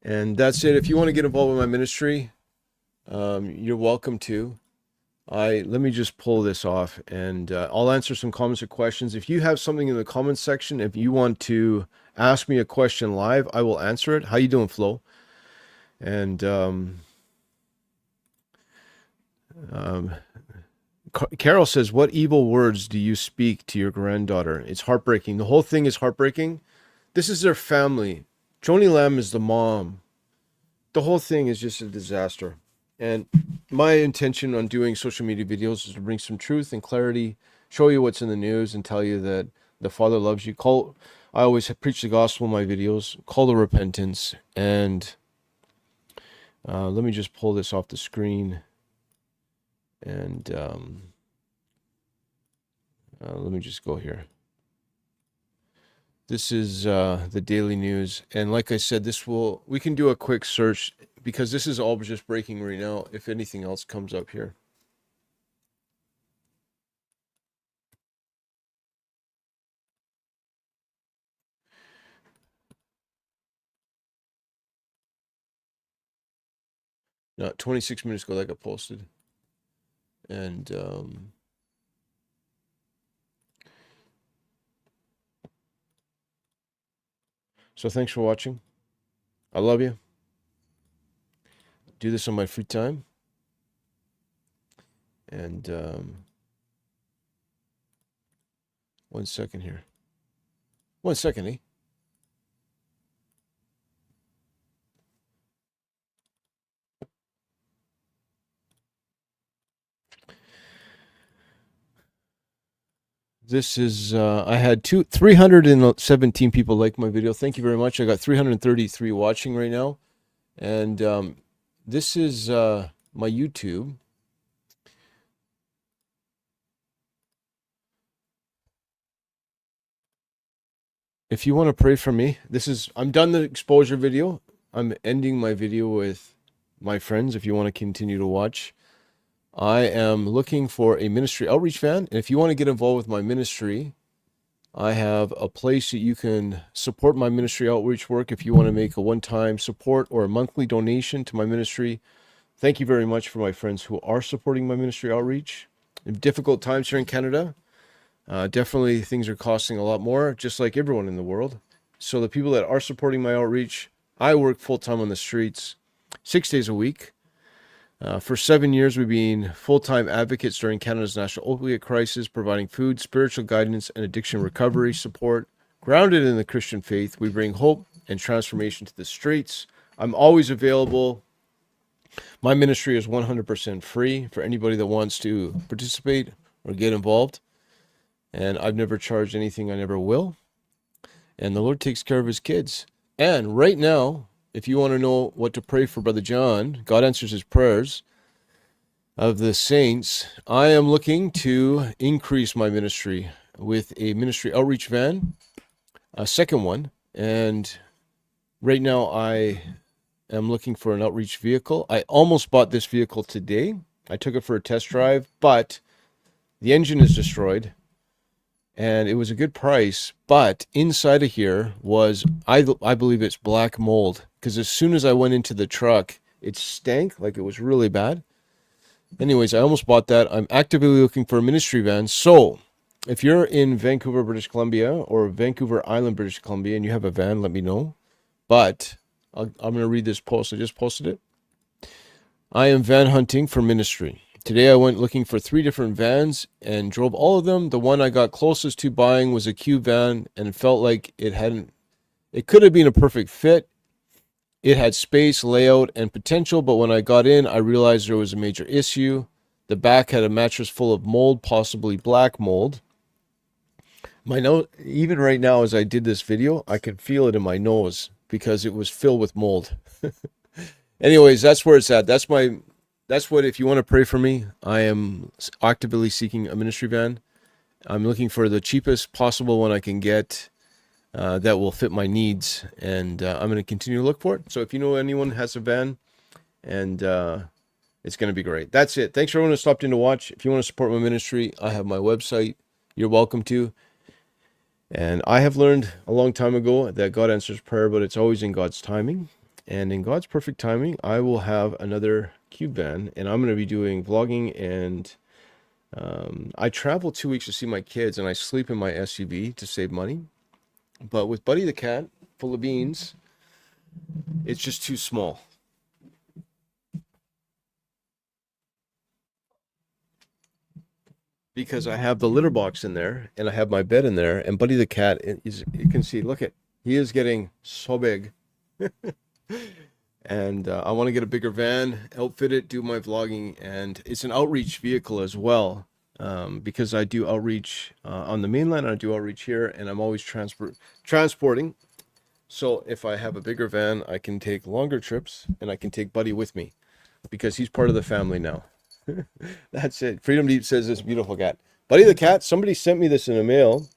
Speaker 2: And that's it. If you want to get involved with my ministry, you're welcome to. Let me just pull this off, and I'll answer some comments or questions. If you have something in the comments section, if you want to ask me a question live, I will answer it. How you doing, Flo? And Carol says, what evil words do you speak to your granddaughter? It's heartbreaking. The whole thing is heartbreaking. This is their family. Joni Lamb is the mom. the whole thing is just a disaster. And my intention on doing social media videos is to bring some truth and clarity, show you what's in the news, and tell you that the Father loves you. I always preach the gospel in my videos, call to repentance. And let me just pull this off the screen. And let me just go here. This is the daily news. And like I said, we can do a quick search because this is all just breaking right now. If anything else comes up here. No, 26 minutes ago that got posted. And so thanks for watching. I love you. Do this on my free time. And 1 second here. 1 second, eh? This is, I had 317 people like my video. Thank you very much. I got 333 watching right now. And this is my YouTube. If you want to pray for me, I'm done the exposure video. I'm ending my video with my friends. If you want to continue to watch, I am looking for a ministry outreach van. And if you want to get involved with my ministry, I have a place that you can support my ministry outreach work. If you want to make a one-time support or a monthly donation to my ministry, thank you very much for my friends who are supporting my ministry outreach. In difficult times here in Canada, definitely things are costing a lot more, just like everyone in the world. So the people that are supporting my outreach, I work full-time on the streets, 6 days a week. For 7 years, we've been full-time advocates during Canada's national opioid crisis, providing food, spiritual guidance, and addiction recovery support. Grounded in the Christian faith, we bring hope and transformation to the streets. I'm always available. My ministry is 100% free for anybody that wants to participate or get involved. And I've never charged anything. I never will. And the Lord takes care of his kids. And right now, if you want to know what to pray for Brother John, God answers his prayers of the saints. I am looking to increase my ministry with a ministry outreach van, a second one. And right now I am looking for an outreach vehicle. I almost bought this vehicle today. I took it for a test drive, but the engine is destroyed. And it was a good price, but inside of here was, I believe it's black mold, because as soon as I went into the truck, it stank, like it was really bad. Anyways, I almost bought that. I'm actively looking for a ministry van. So if you're in Vancouver, British Columbia, or Vancouver Island, British Columbia, and you have a van, let me know. But I'm going to read this post. I just posted it. I am van hunting for ministry. Today I went looking for 3 different vans and drove all of them. The one I got closest to buying was a Q van, and it felt like it could have been a perfect fit. It had space, layout, and potential, but when I got in, I realized there was a major issue. The back had a mattress full of mold, possibly black mold. My nose, even right now as I did this video, I could feel it in my nose because it was filled with mold. Anyways, that's where it's at. That's what, if you want to pray for me, I am actively seeking a ministry van. I'm looking for the cheapest possible one I can get that will fit my needs. And I'm going to continue to look for it. So if you know anyone who has a van, and it's going to be great. That's it. Thanks for everyone who stopped in to watch. If you want to support my ministry, I have my website. You're welcome to. And I have learned a long time ago that God answers prayer, but it's always in God's timing. And in God's perfect timing, I will have another Cube van, and I'm going to be doing vlogging. And I travel 2 weeks to see my kids, and I sleep in my SUV to save money. But with Buddy the cat, full of beans, it's just too small. Because I have the litter box in there, and I have my bed in there, and Buddy the cat is, you can see, look at, he is getting so big. And I want to get a bigger van, outfit it, do my vlogging, and it's an outreach vehicle as well, because I do outreach on the mainland, and I do outreach here, and I'm always transporting. So if I have a bigger van, I can take longer trips, and I can take Buddy with me, because he's part of the family now. That's it. Freedom Deep says this beautiful cat. Buddy the cat, somebody sent me this in the mail.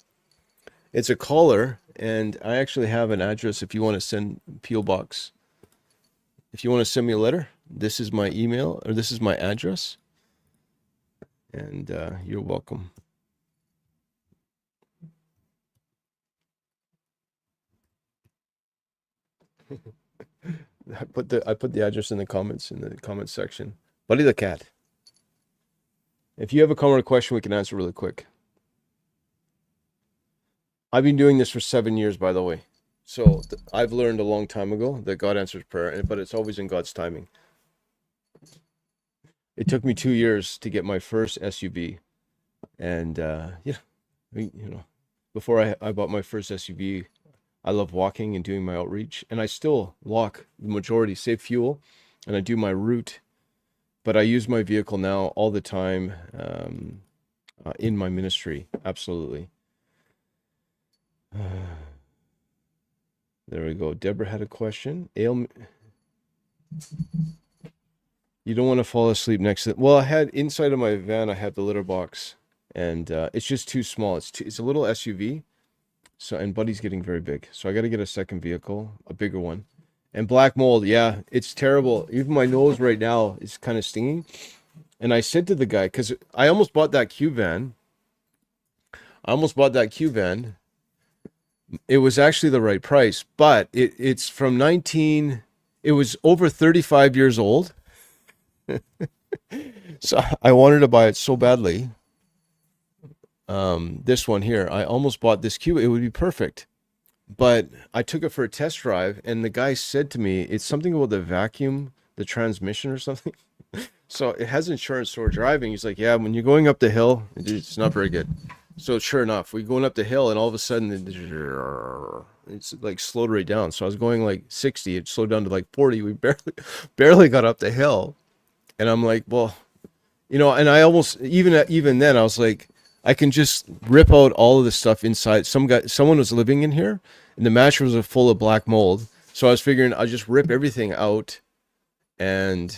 Speaker 2: It's a collar, and I actually have an address if you want to send P.O. Box. If you want to send me a letter, this is my email, or this is my address. And you're welcome. I put the address in the comments section. Buddy the cat. If you have a comment or question, we can answer really quick. I've been doing this for 7 years, by the way. So I've learned a long time ago that God answers prayer, but it's always in God's timing. It took me 2 years to get my first SUV. And before I bought my first SUV, I love walking and doing my outreach. And I still walk the majority, save fuel, and I do my route. But I use my vehicle now all the time in my ministry. Absolutely. There we go. Deborah had a question. You don't want to fall asleep next to it. Well, I had inside of my van, I had the litter box, and it's just too small. It's a little SUV. So, and Buddy's getting very big. So I got to get a second vehicle, a bigger one. And black mold, yeah, it's terrible. Even my nose right now is kind of stinging. And I said to the guy, because I almost bought that Q van. It was actually the right price, but it's from it was over 35 years old. So I wanted to buy it so badly. This one here, I almost bought this Q. It would be perfect. But I took it for a test drive, and the guy said to me, it's something about the vacuum, the transmission or something. So it has insurance for driving. He's like, yeah, when you're going up the hill, it's not very good. So sure enough, we're going up the hill, and all of a sudden, it's like slowed right down. So I was going like 60, it slowed down to like 40. We barely got up the hill. And I'm like, well, and I almost, even then, I was like, I can just rip out all of the stuff inside. Someone was living in here, and the mattress was full of black mold. So I was figuring I'll just rip everything out and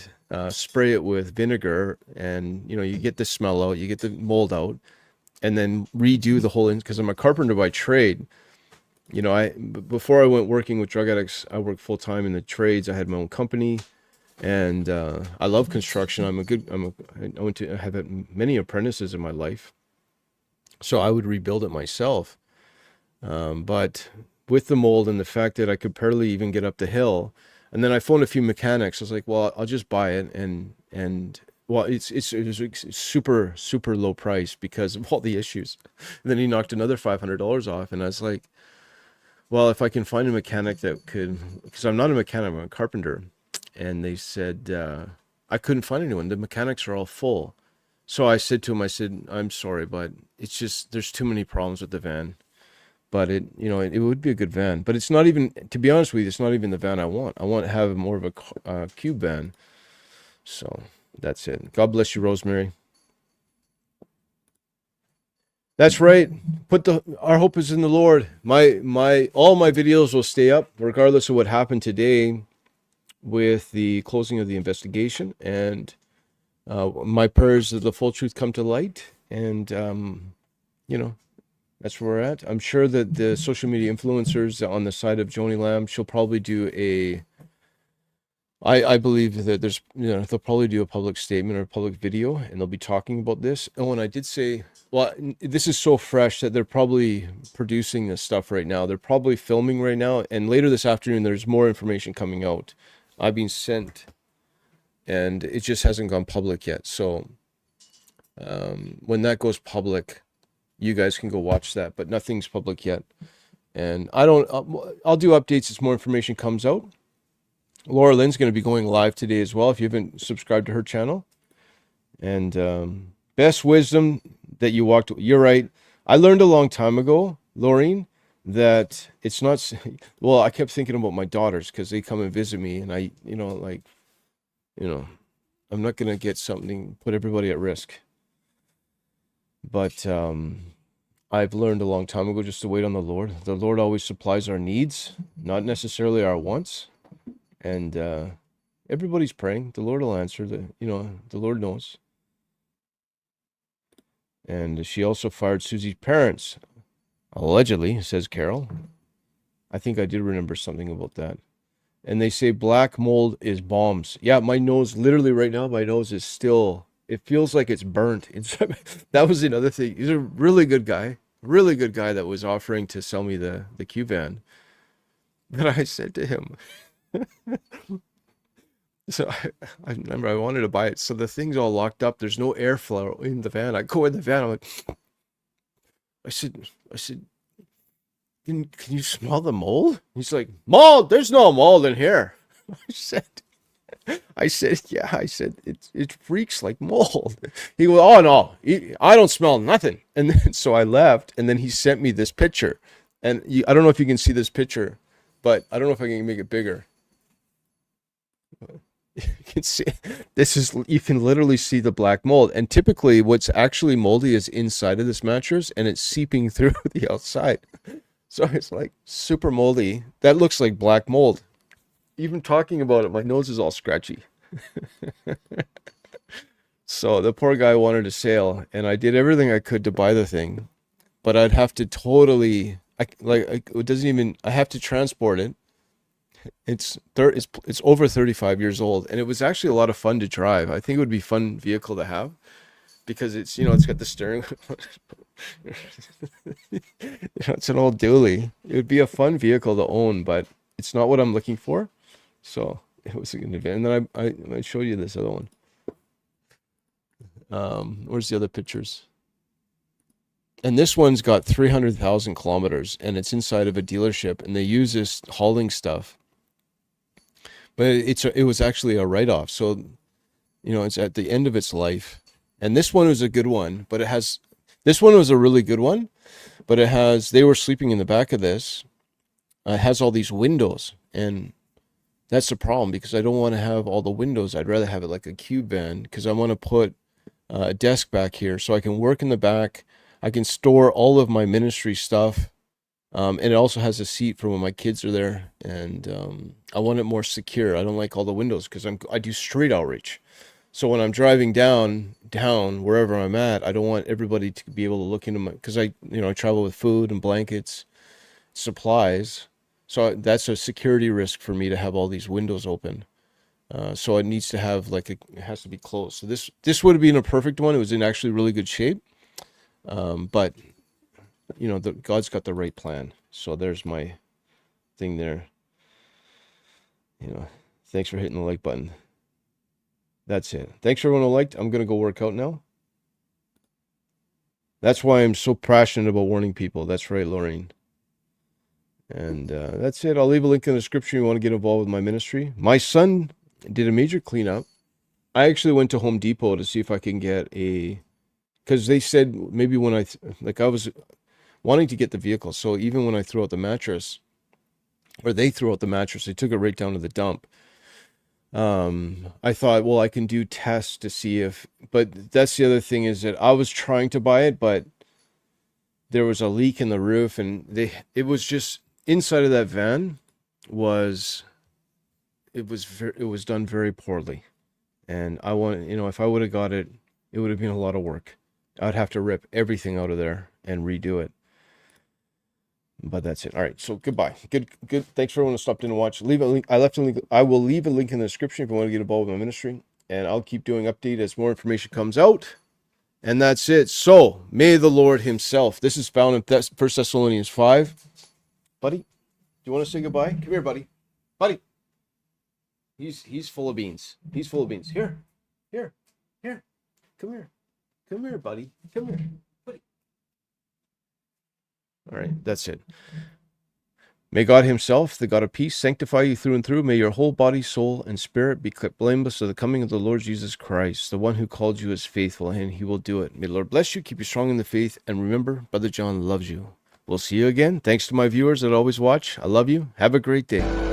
Speaker 2: spray it with vinegar, and you get the smell out, you get the mold out, and then redo the whole, because I'm a carpenter by trade. Before I went working with drug addicts, I worked full time in the trades. I had my own company, and I love construction. I have had many apprentices in my life. So I would rebuild it myself. But with the mold and the fact that I could barely even get up the hill, and then I phoned a few mechanics. I was like, well, I'll just buy it. And well, it was super, super low price because of all the issues. And then he knocked another $500 off. And I was like, well, if I can find a mechanic that could, because I'm not a mechanic, I'm a carpenter. And they said, I couldn't find anyone. The mechanics are all full. So I said to him, I'm sorry, but it's just, there's too many problems with the van. But it would be a good van. But it's not even, to be honest with you, it's not even the van I want. I want to have more of a cube van. So that's it. God bless you, Rosemary. That's right. Our hope is in the Lord. All my videos will stay up regardless of what happened today with the closing of the investigation, and my prayers that the full truth come to light, and that's where we're at. I'm sure that the social media influencers on the side of Joni Lamb, she'll probably do I believe that there's, they'll probably do a public statement or a public video, and they'll be talking about this. Oh, and I did say, well, this is so fresh that they're probably producing this stuff right now. They're probably filming right now, and later this afternoon, there's more information coming out. I've been sent, and it just hasn't gone public yet. So when that goes public, you guys can go watch that, but nothing's public yet. And I'll do updates as more information comes out. Laura Lynn's going to be going live today as well, if you haven't subscribed to her channel. And best wisdom that you walked, you're right. I learned a long time ago, Laureen, that it's not, well, I kept thinking about my daughters because they come and visit me, and I, I'm not going to get something, put everybody at risk. But I've learned a long time ago just to wait on the Lord. The Lord always supplies our needs, not necessarily our wants. And everybody's praying. The Lord will answer. The Lord knows. And she also fired Susie's parents, allegedly, says Carol. I think I did remember something about that. And they say black mold is bombs. Yeah, my nose, literally right now, my nose is still, it feels like it's burnt. That was another thing. He's a really good guy that was offering to sell me the Q van. But I said to him, so I remember I wanted to buy it. So the thing's all locked up. There's no airflow in the van. I go in the van. I'm like, I said, can you smell the mold? He's like, mold? There's no mold in here. I said, yeah. I said, it freaks like mold. He goes, oh no, I don't smell nothing. And then, so I left, and then he sent me this picture. And I don't know if you can see this picture, but I don't know if I can make it bigger. You can see, you can literally see the black mold. And typically what's actually moldy is inside of this mattress, and it's seeping through the outside. So it's like super moldy. That looks like black mold. Even talking about it, my nose is all scratchy. So the poor guy wanted a sale, and I did everything I could to buy the thing, but I'd have to totally, I have to transport it. It's over 35 years old, and it was actually a lot of fun to drive. I think it would be a fun vehicle to have because it's, it's got the steering. It's an old dually. It would be a fun vehicle to own, but it's not what I'm looking for. So it was an event. And then I show you this other one. Where's the other pictures? And this one's got 300,000 kilometers, and it's inside of a dealership, and they use this hauling stuff. But it was actually a write-off. So, it's at the end of its life. And this one was a good one, but this one was a really good one, but they were sleeping in the back of this. It has all these windows, and that's the problem because I don't want to have all the windows. I'd rather have it like a cube van because I want to put a desk back here so I can work in the back. I can store all of my ministry stuff. And it also has a seat for when my kids are there, and I want it more secure. I don't like all the windows because I do street outreach. So when I'm driving down wherever I'm at, I don't want everybody to be able to look into because I travel with food and blankets, supplies. So that's a security risk for me to have all these windows open. So it needs to have it has to be closed. So this would have been a perfect one. It was in actually really good shape. But God's got the right plan. So there's my thing there. Thanks for hitting the like button. That's it. Thanks for everyone who liked. I'm going to go work out now. That's why I'm so passionate about warning people. That's right, Laureen. And that's it. I'll leave a link in the description if you want to get involved with my ministry. My son did a major cleanup. I actually went to Home Depot to see if I can get because they said maybe when I was wanting to get the vehicle. So even when I threw out the mattress, or they threw out the mattress, they took it right down to the dump. I thought, well, I can do tests to see but that's the other thing is that I was trying to buy it, but there was a leak in the roof, and it was just inside of that van it was done very poorly. And I want, if I would have got it, it would have been a lot of work. I'd have to rip everything out of there and redo it. But that's it. All right. So goodbye. Good. Thanks for everyone who stopped in and watched. Leave a link. I will leave a link in the description if you want to get involved with my ministry, and I'll keep doing update as more information comes out. And that's it. So may the Lord himself. This is found in 1 Thessalonians 5. Buddy, do you want to say goodbye? Come here, buddy. Buddy. He's full of beans. He's full of beans. Here. Come here, buddy. Come here. All right, that's it. May God himself, the God of peace, sanctify you through and through. May your whole body, soul, and spirit be kept blameless of the coming of the Lord Jesus Christ. The one who called you is faithful, and he will do it. May the Lord bless you, keep you strong in the faith, and remember, Brother John loves you. We'll see you again. Thanks to my viewers that always watch. I love you. Have a great day.